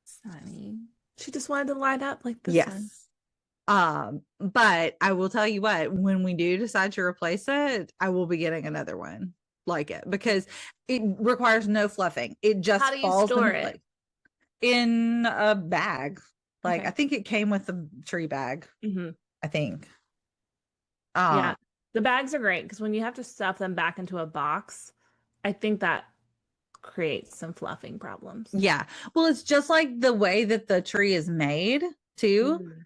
Sunny. She just wanted to light up like the sun. Yes. But I will tell you what, when we do decide to replace it, I will be getting another one like it because it requires no fluffing. It just How do you falls store into it? place. In a bag. Like Okay. I think it came with the tree bag, Mhm. I think. Yeah. The bags are great because when you have to stuff them back into a box, I think that creates some fluffing problems. Yeah. Well, it's just like the way that the tree is made too. Mhm.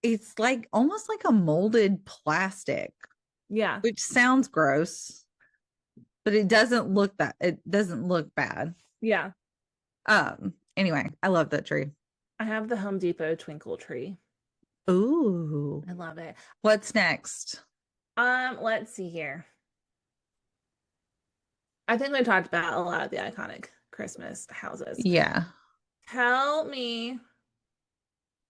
It's like almost like a molded plastic, Yeah. which sounds gross, but it doesn't look bad. Yeah. Anyway, I love that tree. I have the Home Depot twinkle tree. Ooh. I love it. What's next? Let's see here. I think we talked about a lot of the iconic Christmas houses. Yeah. Tell me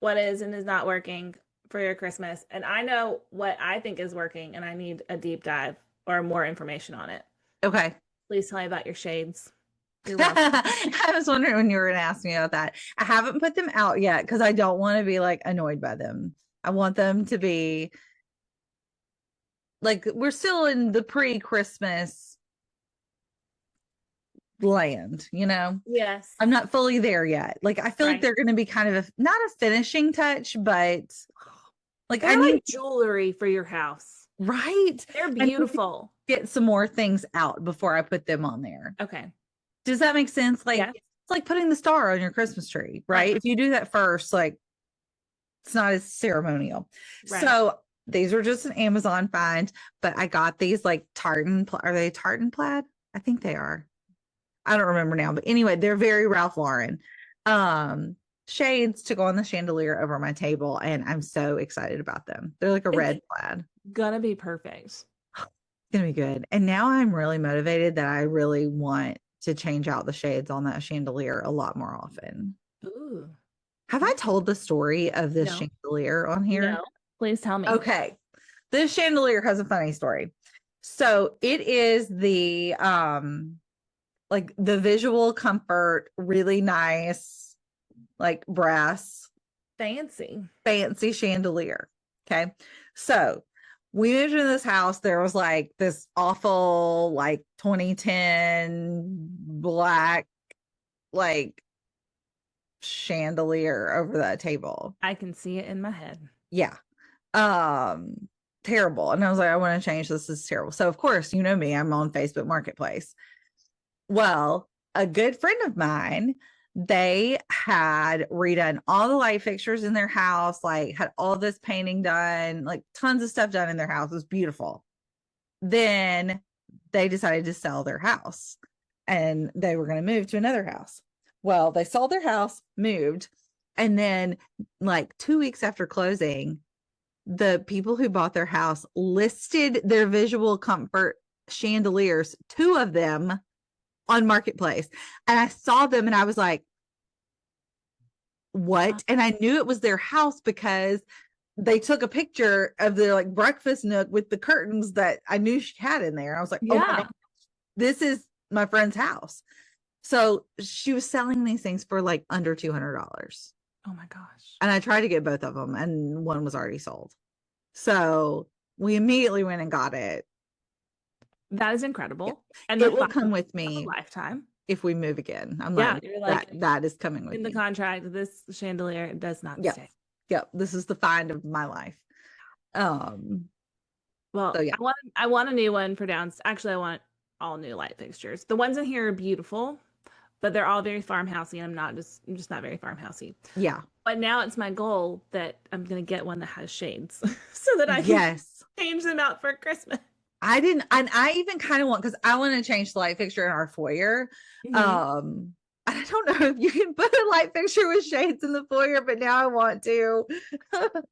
what is and is not working for your Christmas. And I know what I think is working, and I need a deep dive or more information on it. Okay. Please tell me about your shades. Your I was wondering when you were going to ask me about that. I haven't put them out yet because I don't want to be like annoyed by them. I want them to be like, we're still in the pre-Christmas land, you know? Yes. I'm not fully there yet. Like, I feel like Right. they're going to be kind of not a finishing touch, but like They're I like need, jewelry for your house. right? They're I need to beautiful. get some more things out before I put them on there. Okay. Does that make sense? Like, Yeah. it's like putting the star on your Christmas tree, right? Right. If you do that first, like, it's not as ceremonial. Right. So these are just an Amazon find, but I got these like are they tartan plaid? I think they are. I don't remember now, but anyway, they're very Ralph Lauren. Shades to go on the chandelier over my table, and I'm so excited about them. They're like a red plaid. Gonna be perfect. It's gonna be good. And now I'm really motivated that I really want to change out the shades on that chandelier a lot more often. Ooh. Have I told the story of this No. chandelier on here? No. Please tell me. Okay. This chandelier has a funny story. So it is the like the visual comfort, really nice, like brass, fancy chandelier. Okay. So we moved into this house. There was like this awful, like 2010 black, like chandelier over that table. I can see it in my head. Yeah. Terrible. And I was like, I want to change this. This is terrible. So of course, you know me, I'm on Facebook Marketplace. Well, a good friend of mine, they had redone all the light fixtures in their house, like had all this painting done, like tons of stuff done in their house. It was beautiful. Then they decided to sell their house and they were going to move to another house. Well, they sold their house, moved, and then like 2 weeks after closing, the people who bought their house listed their visual comfort chandeliers, 2 of them, on Marketplace. And I saw them and I was like, what? And I knew it was their house because they took a picture of the like breakfast nook with the curtains that I knew she had in there. I was like, oh my Yeah. God, this is my friend's house. So she was selling these things for like under $200. Oh my gosh. And I tried to get both of them and one was already sold. So we immediately went and got it. That is incredible. And It will come with me lifetime. if we move again. I'm Yeah, like, you're like that is coming with in the me. contract. This chandelier does not Yeah. stay. Yep, this is the find of my life. Well, So yeah. I want a new one for downstairs. Actually, I want all new light fixtures. The ones in here are beautiful, but they're all very farmhousey, and I'm just not very farmhousey. Yeah. But now it's my goal that I'm gonna get one that has shades so that I can Yes. change them out for Christmas. I didn't, and I even kind of want, because I want to change the light fixture in our foyer. I don't know if you can put a light fixture with shades in the foyer, but now I want to.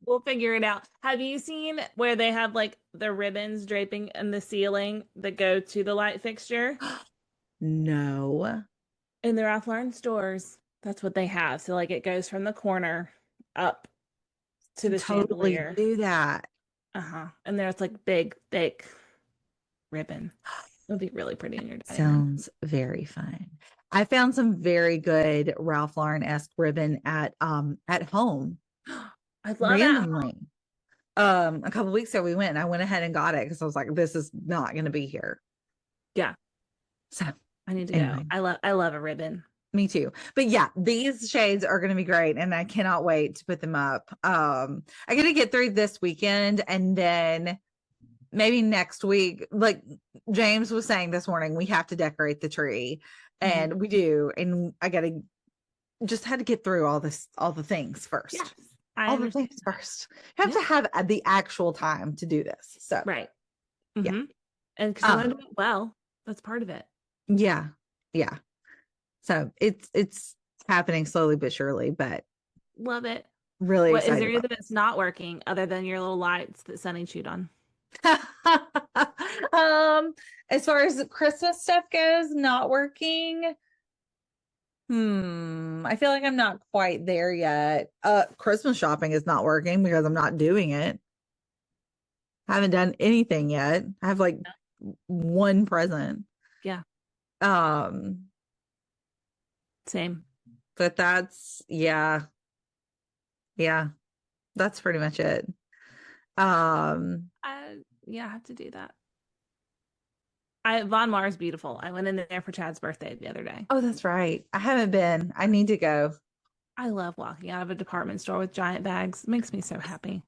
We'll figure it out. Have you seen where they have like the ribbons draping in the ceiling that go to the light fixture? No. In the Ralph Lauren stores, that's what they have. So like it goes from the corner up to the Totally chandelier. do that. And there's like big, thick ribbon. It would be really pretty in your dining room. Sounds very fun. I found some very good Ralph Lauren-esque ribbon at home. I love randomly. A couple weeks ago we went and I went ahead and got it because I was like, this is not going to be here. Yeah. So I need to anyway. go. I love a ribbon. Me too. But yeah, these shades are going to be great and I cannot wait to put them up. I got to get through this weekend and then maybe next week, like James was saying this morning, we have to decorate the tree and we do. And I had to get through all the things first. Yes, all the things first. You have to have the actual time to do this. So right. Yeah. And because I want to do it well, that's part of it. Yeah. Yeah. So it's happening slowly but surely, but love it. Really What is excited there anything that's not working other than your little lights that Sunny chewed on? As far as Christmas stuff goes, not working. I feel like I'm not quite there yet. Christmas shopping is not working because I'm not doing it. I haven't done anything yet. I have like one present. Yeah, Um, same. but that's yeah, that's pretty much it. Um, Yeah, I have to do that. Von Mar is beautiful. I went in there for Chad's birthday the other day. oh, that's right. I haven't been. I need to go. I love walking out of a department store with giant bags. It makes me so happy.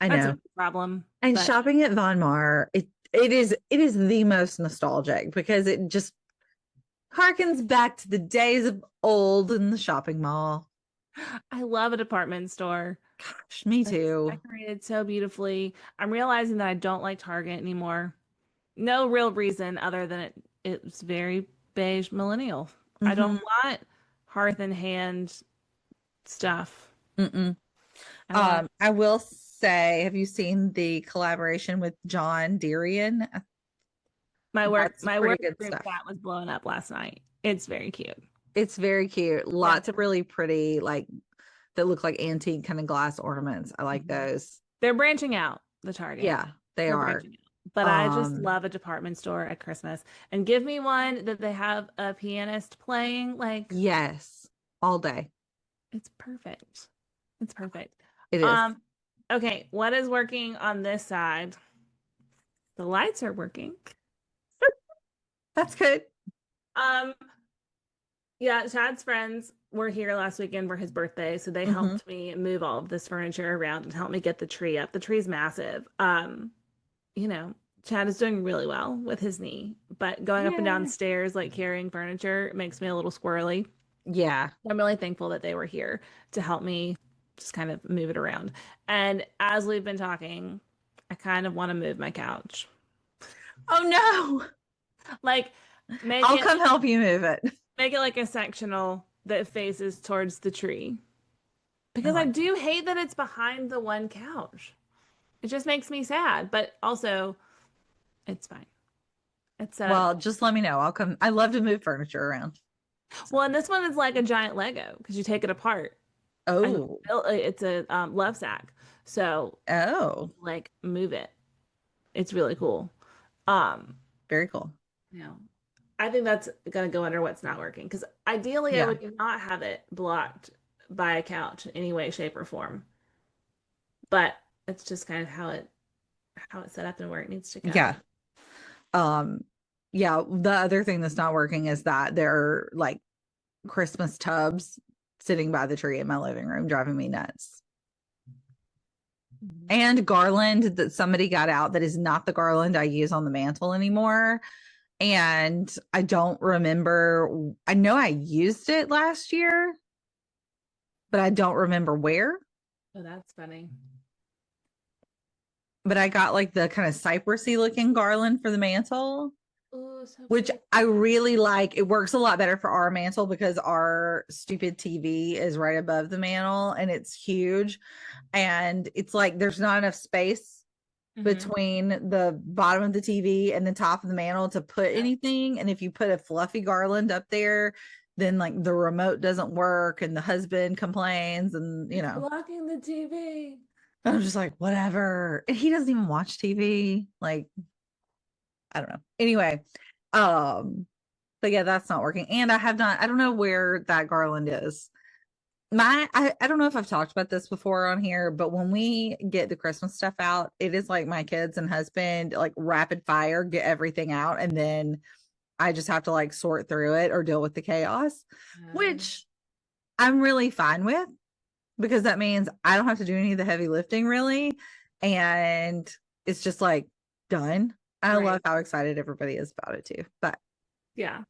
I That's know. a problem. And But shopping at Von Mar, it is the most nostalgic because it just harkens back to the days of old in the shopping mall. I love a department store. Gosh, me It's too. decorated so beautifully. I'm realizing that I don't like Target anymore. No real reason other than it's very beige millennial. I don't Mhm. want hearth and hand stuff. Mm-mm. I want I will say, have you seen the collaboration with John Derian? That's my pretty work good group stuff. chat was blowing up last night. It's very cute. It's very cute. Yeah. Lots of really pretty, like that look like antique kind of glass ornaments. I like Mhm. those. They're branching out, the Target. Yeah, they They're are. branching out. But I just Um, love a department store at Christmas. And give me one that they have a pianist playing. Like, yes, all day. it's perfect. It's perfect. It is. Um, okay, what is working on this side? The lights are working. That's good. Um, yeah, Chad's friends were here last weekend for his birthday, so they Hmm. helped me move all of this furniture around and help me get the tree up. The tree's massive. You know, Chad is doing really well with his knee, but going up and down Yeah. stairs, like carrying furniture, makes me a little squirrely. Yeah. I'm really thankful that they were here to help me just kind of move it around. And as we've been talking, I kind of want to move my couch. Oh no. Like make I'll it come help you move it. make it like a sectional that faces towards the tree. I Because I like that. do hate that it's behind the one couch. It just makes me sad, but also it's fine. It's set up. Well, just let me know. I'll come. I love to move furniture around. So. Well, and this one is like a giant Lego because you take it apart and Oh. it's a love sack. So Oh. like move it. It's really cool. Um, Very cool. you know, I think that's gonna go under what's not working because ideally I Yeah. would not have it blocked by a couch in any way, shape, or form. But it's just kind of how it's set up and where it needs to go. Yeah. Um, yeah. The other thing that's not working is that there are like Christmas tubs sitting by the tree in my living room, driving me nuts. Mhm. And garland that somebody got out that is not the garland I use on the mantle anymore. And I don't remember. I know I used it last year, but I don't remember where. Oh, that's funny. But I got like the kind of cypressy looking garland for the mantle, Oh, so which pretty. I really like. It works a lot better for our mantle because our stupid TV is right above the mantle and it's huge. And it's like there's not enough space Mhm. between the bottom of the TV and the top of the mantle to put Yeah. anything. And if you put a fluffy garland up there, then like the remote doesn't work and the husband complains and It's blocking the TV. I'm just like, whatever. And he doesn't even watch TV. Like, I don't know. Anyway, but yeah, that's not working. And I don't know where that garland is. I don't know if I've talked about this before on here, but when we get the Christmas stuff out, it is like my kids and husband like rapid fire get everything out, and then I just have to like sort through it or deal with the chaos, which I'm really fine with because that means I don't have to do any of the heavy lifting really, and it's just like done. I Right. love how excited everybody is about it too. But Yeah.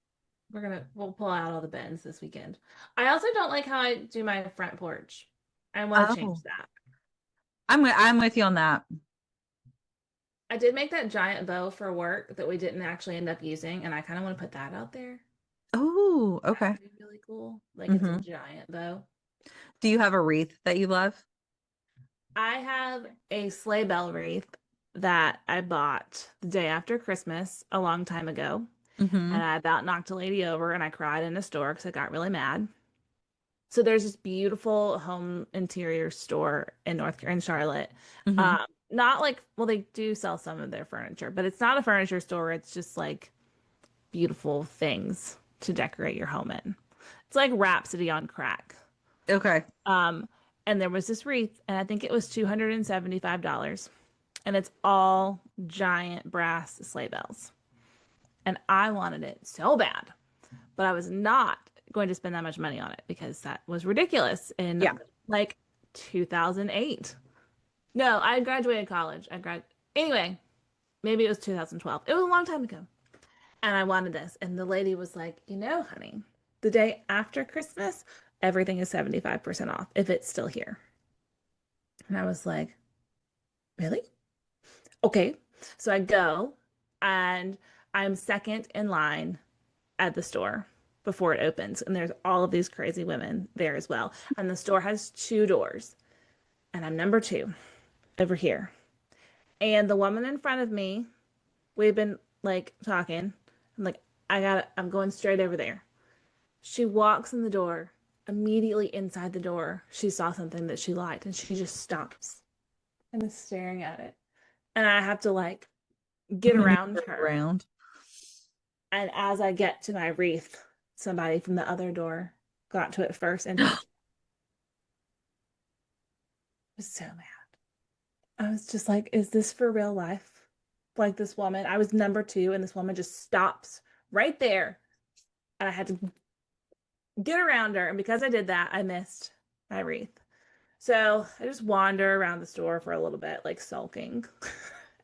We'll pull out all the bins this weekend. I also don't like how I do my front porch. I want to change that. I'm with you on that. I did make that giant bow for work that we didn't actually end up using, and I kind of want to put that out there. Oh, That okay. would be really cool. Like it's a Mhm. giant bow. Do you have a wreath that you love? I have a sleigh bell wreath that I bought the day after Christmas a long time ago. Mm-hmm. And I about knocked a lady over and I cried in a store because I got really mad. So there's this beautiful home interior store in Charlotte. Mm-hmm. Not like, well, they do sell some of their furniture, but it's not a furniture store. It's just like beautiful things to decorate your home in. It's like Rhapsody on crack. Okay. Um, and there was this wreath, and I think it was $275, and it's all giant brass sleigh bells. And I wanted it so bad, but I was not going to spend that much money on it because that was ridiculous in Yeah. like 2008. No, I graduated college. Anyway, maybe it was 2012. It was a long time ago. And I wanted this. And the lady was like, honey, the day after Christmas, everything is 75% off if it's still here. And I was like, really? Okay. So I go and I'm second in line at the store before it opens. And there's all of these crazy women there as well. And the store has two doors. And I'm number two over here. And the woman in front of me, we've been like talking. I'm like, I'm going straight over there. She walks in the door. Immediately inside the door, she saw something that she liked and she just stops and is staring at it. And I have to like get around her. Around. And as I get to my wreath, somebody from the other door got to it first and just was so mad. I was just like, is this for real life? Like this woman, I was number two, and this woman just stops right there. And I had to get around her. And because I did that, I missed my wreath. So I just wander around the store for a little bit, like sulking,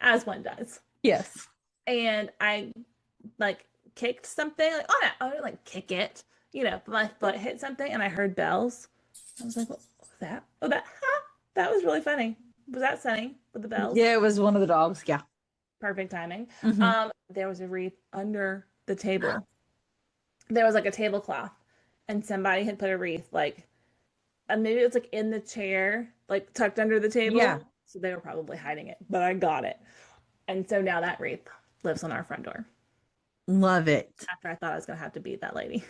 as one does. Yes. And I like kicked something, like, oh no, I didn't like kick it, but my foot hit something and I heard bells. I was like, what was that? Oh, that was really funny. Was that Sunny with the bells? Yeah, it was one of the dogs. Yeah. Perfect timing. Mhm. There was a wreath under the table. There was like a tablecloth, and somebody had put a wreath and maybe it was like in the chair, like tucked under the table. Yeah. So they were probably hiding it, but I got it. And so now that wreath lives on our front door. Love it. After I thought I was gonna have to beat that lady.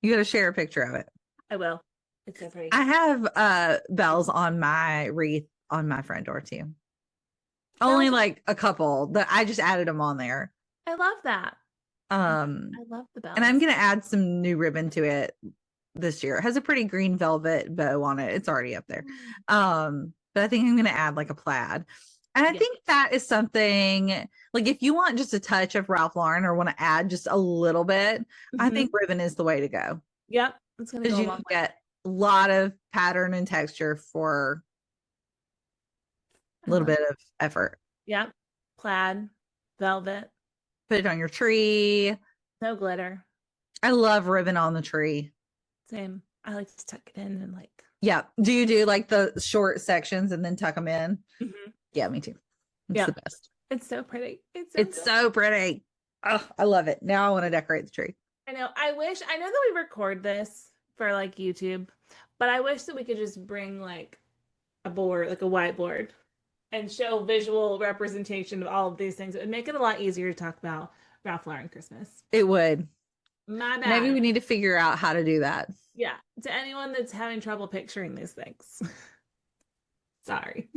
You got to share a picture of it. I will. It's so pretty. I have bells on my wreath on my front door too. Only like a couple that I just added them on there. I love that. I love the bells. And I'm gonna add some new ribbon to it this year. It has a pretty green velvet bow on it. It's already up there. But I think I'm gonna add like a plaid. And I think that is something like if you want just a touch of Ralph Lauren or want to add just a little bit, I think ribbon is the way to go. Yep. It's gonna go a long way. Get a lot of pattern and texture for a little bit of effort. Yep. Plaid, velvet. Put it on your tree. No glitter. I love ribbon on the tree. Same. I like to tuck it in and like. Yeah. Do you do like the short sections and then tuck them in? Mm-hmm. Yeah, me too. It's the best. It's so pretty. It's so pretty. Oh, I love it. Now I want to decorate the tree. I know. I know that we record this for like YouTube, but I wish that we could just bring like a board, like a whiteboard, and show visual representation of all of these things. It would make it a lot easier to talk about Ralph Lauren Christmas. It would. My bad. Maybe we need to figure out how to do that. Yeah. To anyone that's having trouble picturing these things. Sorry.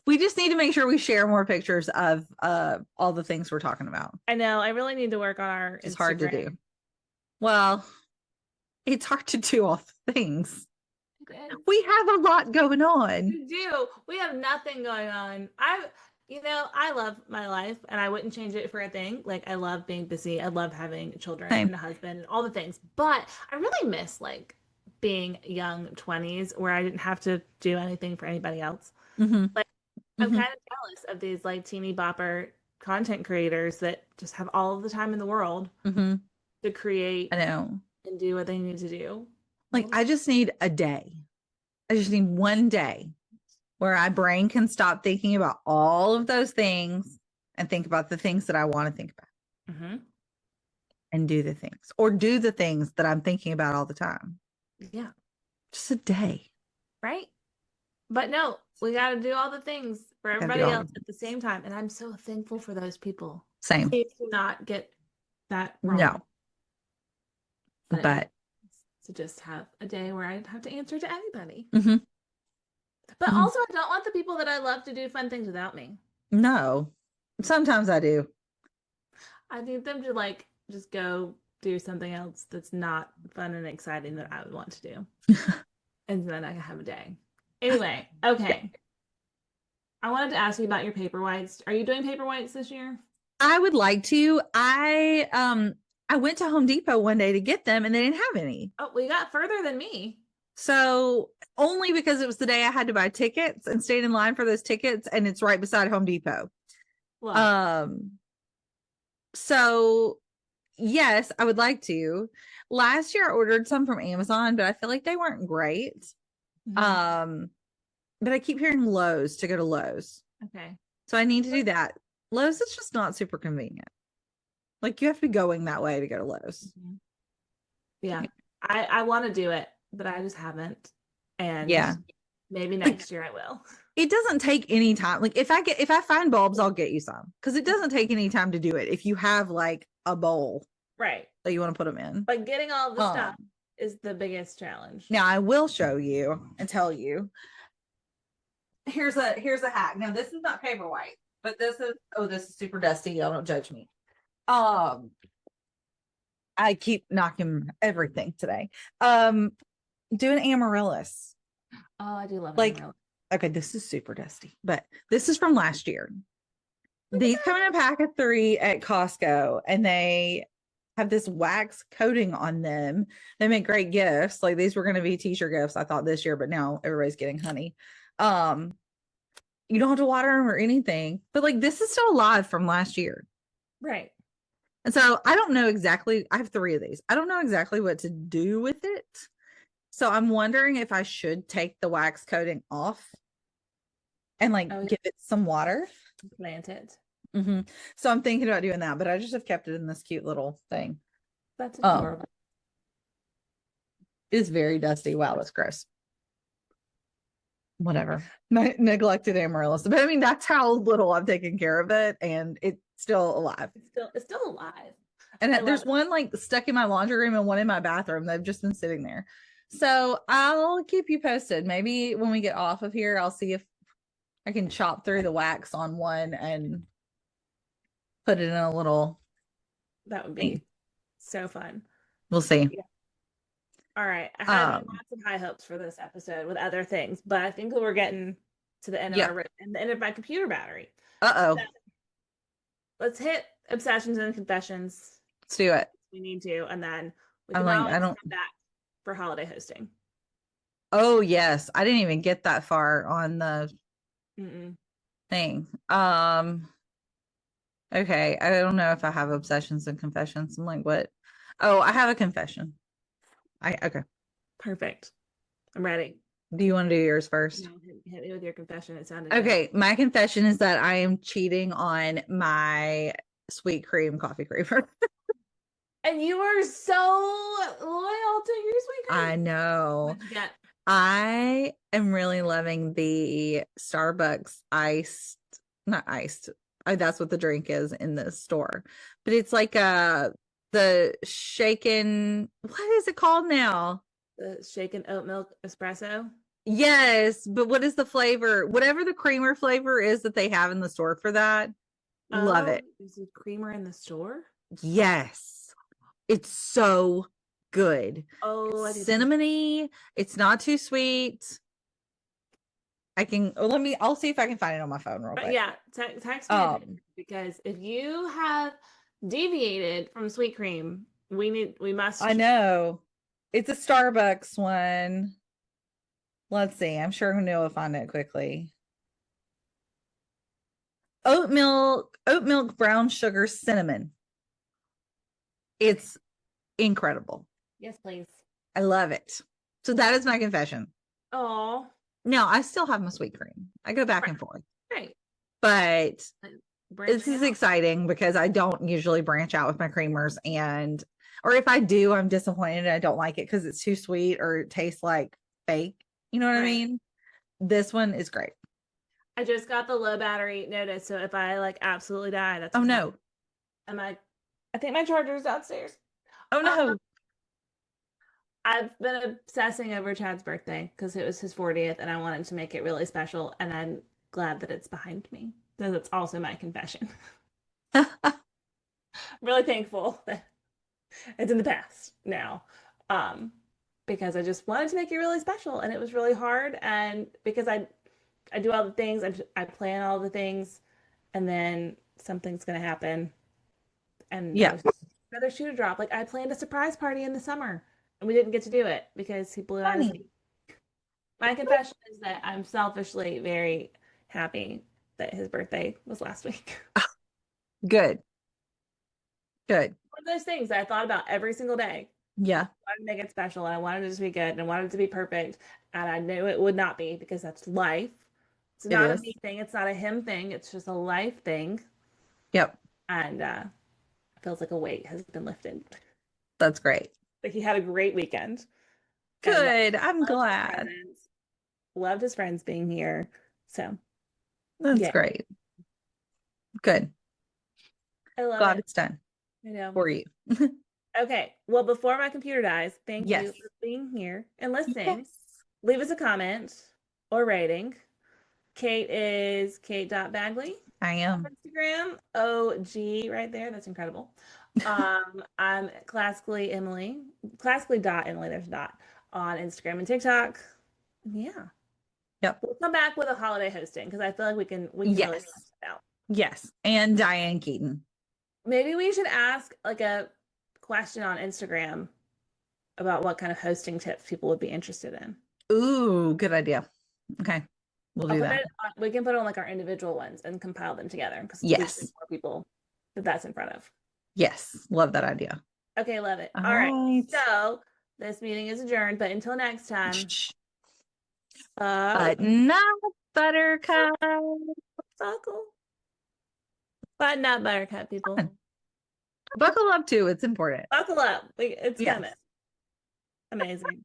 We just need to make sure we share more pictures of all the things we're talking about. I know. I really need to work on our It's Instagram. hard to do. Well, it's hard to do all the things. We have a lot going on. We do. We have nothing going on. I love my life and I wouldn't change it for a thing. Like I love being busy. I love having children and a husband and all the things. But I really miss like being young 20s where I didn't have to do anything for anybody else. Mm-hmm. Like I'm kind of jealous of these like teeny bopper content creators that just have all of the time in the world to create. I know. And do what they need to do. Like I just need a day. I just need one day where my brain can stop thinking about all of those things and think about the things that I want to think about. And do the things or do the things that I'm thinking about all the time. Yeah. Just a day. Right. But no, we got to do all the things for Gotta do everybody all else the at the same time. And I'm so thankful for those people. same. Please do not get that No, wrong. But it was but nice to just have a day where I didn't have to answer to anybody. mhm, But mhm. also, I don't want the people that I love to do fun things without me. No, sometimes I do. I need them to like just go do something else that's not fun and exciting that I would want to do. And then I can have a day. Anyway, okay. I wanted to ask you about your paper whites. Are you doing paper whites this year? I would like to. I went to Home Depot one day to get them and they didn't have any. Oh, well, you got further than me. So only because it was the day I had to buy tickets and stayed in line for those tickets, and it's right beside Home Depot. Well, So yes, I would like to. Last year I ordered some from Amazon, but I feel like they weren't great. mhm. But I keep hearing Lowe's to go to Lowe's. Okay. So I need to do that. Lowe's is just not super convenient. Like you have to be going that way to go to Lowe's. Mhm. Yeah. I want to do it, but I just haven't. And Yeah. maybe Like, next year I will. it doesn't take any time. Like if I find bulbs, I'll get you some because it doesn't take any time to do it. If you have like a bowl Right. that you want to put them in. But getting all the stuff Um, is the biggest challenge. Now I will show you and tell you. Here's a hack. Now this is not paper white, but this is super dusty. Y'all don't judge me. I keep knocking everything today. Do an amaryllis. Oh, I do love Like, amaretto. okay, this is super dusty, but this is from last year. These come in a pack of 3 at Costco, and they have this wax coating on them. They make great gifts. Like these were going to be t-shirt gifts, I thought this year, but now everybody's getting honey. You don't have to water them or anything, but like this is still alive from last year. Right. And so I don't know exactly. I have 3 of these. I don't know exactly what to do with it. So I'm wondering if I should take the wax coating off and like give it some water. Plant it. Mm-hmm. So I'm thinking about doing that, but I just have kept it in this cute little thing. That's adorable. It is very dusty. Wow, that's gross. Whatever. Neglected amaryllis. But I mean, that's how little I've taken care of it, and it's still alive. It's still alive. And there's one like stuck in my laundry room and one in my bathroom. They've just been sitting there. So I'll keep you posted. Maybe when we get off of here, I'll see if I can chop through the wax on one and put it in a little. That would be so fun. We'll see. Yeah. All right. I had lots of high hopes for this episode with other things, but I think that we're getting to the end of the end of my computer battery. Uh-oh. So let's hit obsessions and confessions. Let's do it. We need to, and then we can come back for holiday hosting. Oh yes, I didn't even get that far on the thing. Okay, I don't know if I have obsessions and confessions. I'm like, what? Oh, I have a confession. Okay. Perfect. I'm ready. Do you want to do yours first? No, hit me with your confession. It sounded okay. Good. My confession is that I am cheating on my sweet cream coffee creamer. And you are so loyal to your sweet cream. I know. I am really loving the Starbucks not iced. That's what the drink is in the store. But it's like the shaken, what is it called now? The shaken oat milk espresso. Yes, but what is the flavor? Whatever the creamer flavor is that they have in the store for that. Love it. Is it creamer in the store? Yes. It's so good. Oh, it's cinnamony. It's not too sweet. I'll see if I can find it on my phone real quick. Yeah, text me because if you have deviated from sweet cream, we must. I know. It's a Starbucks one. Let's see. I'm sure Neil will find it quickly. Oat milk, brown sugar, cinnamon. It's incredible. Yes, please. I love it. So that is my confession. Oh. No, I still have my sweet cream. I go back and forth. Right. But this is exciting because I don't usually branch out with my creamers, or if I do, I'm disappointed. I don't like it because it's too sweet or it tastes like fake. You know what I mean? this one is great. I just got the low battery notice, so if I like absolutely die, that's Oh what's no. happening. Am I think my charger's downstairs. Oh no. I've been obsessing over Chad's birthday because it was his 40th and I wanted to make it really special. And I'm glad that it's behind me. So that's also my confession. I'm really thankful that it's in the past now. Because I just wanted to make it really special and it was really hard. And because I do all the things, I plan all the things, and then something's going to happen. And Yeah. there's another shoe to drop. Like I planned a surprise party in the summer and we didn't get to do it because he blew out his Funny. knee. My confession is that I'm selfishly very happy that his birthday was last week. Good. Good. One of those things that I thought about every single day. Yeah. I wanted to make it special and I wanted it to be good and I wanted it to be perfect. And I knew it would not be because that's life. It's It not a is. me thing. It's not a him thing. It's just a life thing. Yep. And it feels like a weight has been lifted. That's great. Like he had a great weekend. And Good. I'm loved his glad. presents, loved his friends being here. So That's yeah, great. Good. I love Glad it. it's done I know. for you. Okay. Well, before my computer dies, thank Yes. you for being here and listening. Yes. Leave us a comment or rating. Kate is Kate.Bagley I on am. Instagram. OG right there. That's incredible. I'm classically.Emily, there's a dot on Instagram and TikTok. Yeah. Yep. We'll come back with a holiday hosting because I feel like we can really Yes. flesh it out. Yes. And Diane Keaton. Maybe we should ask like a question on Instagram about what kind of hosting tips people would be interested in. Ooh, good idea. Okay. We'll do that. We can put on like our individual ones and compile them together because Yes. more people that that's in front of. Yes. Love that idea. Okay, love it. All All right. right. So this meeting is adjourned, but until next time, Button up, Buttercup. buckle. Button up, Buttercup, people. Buckle up too. It's important. Buckle up. It's Yes. coming. Amazing.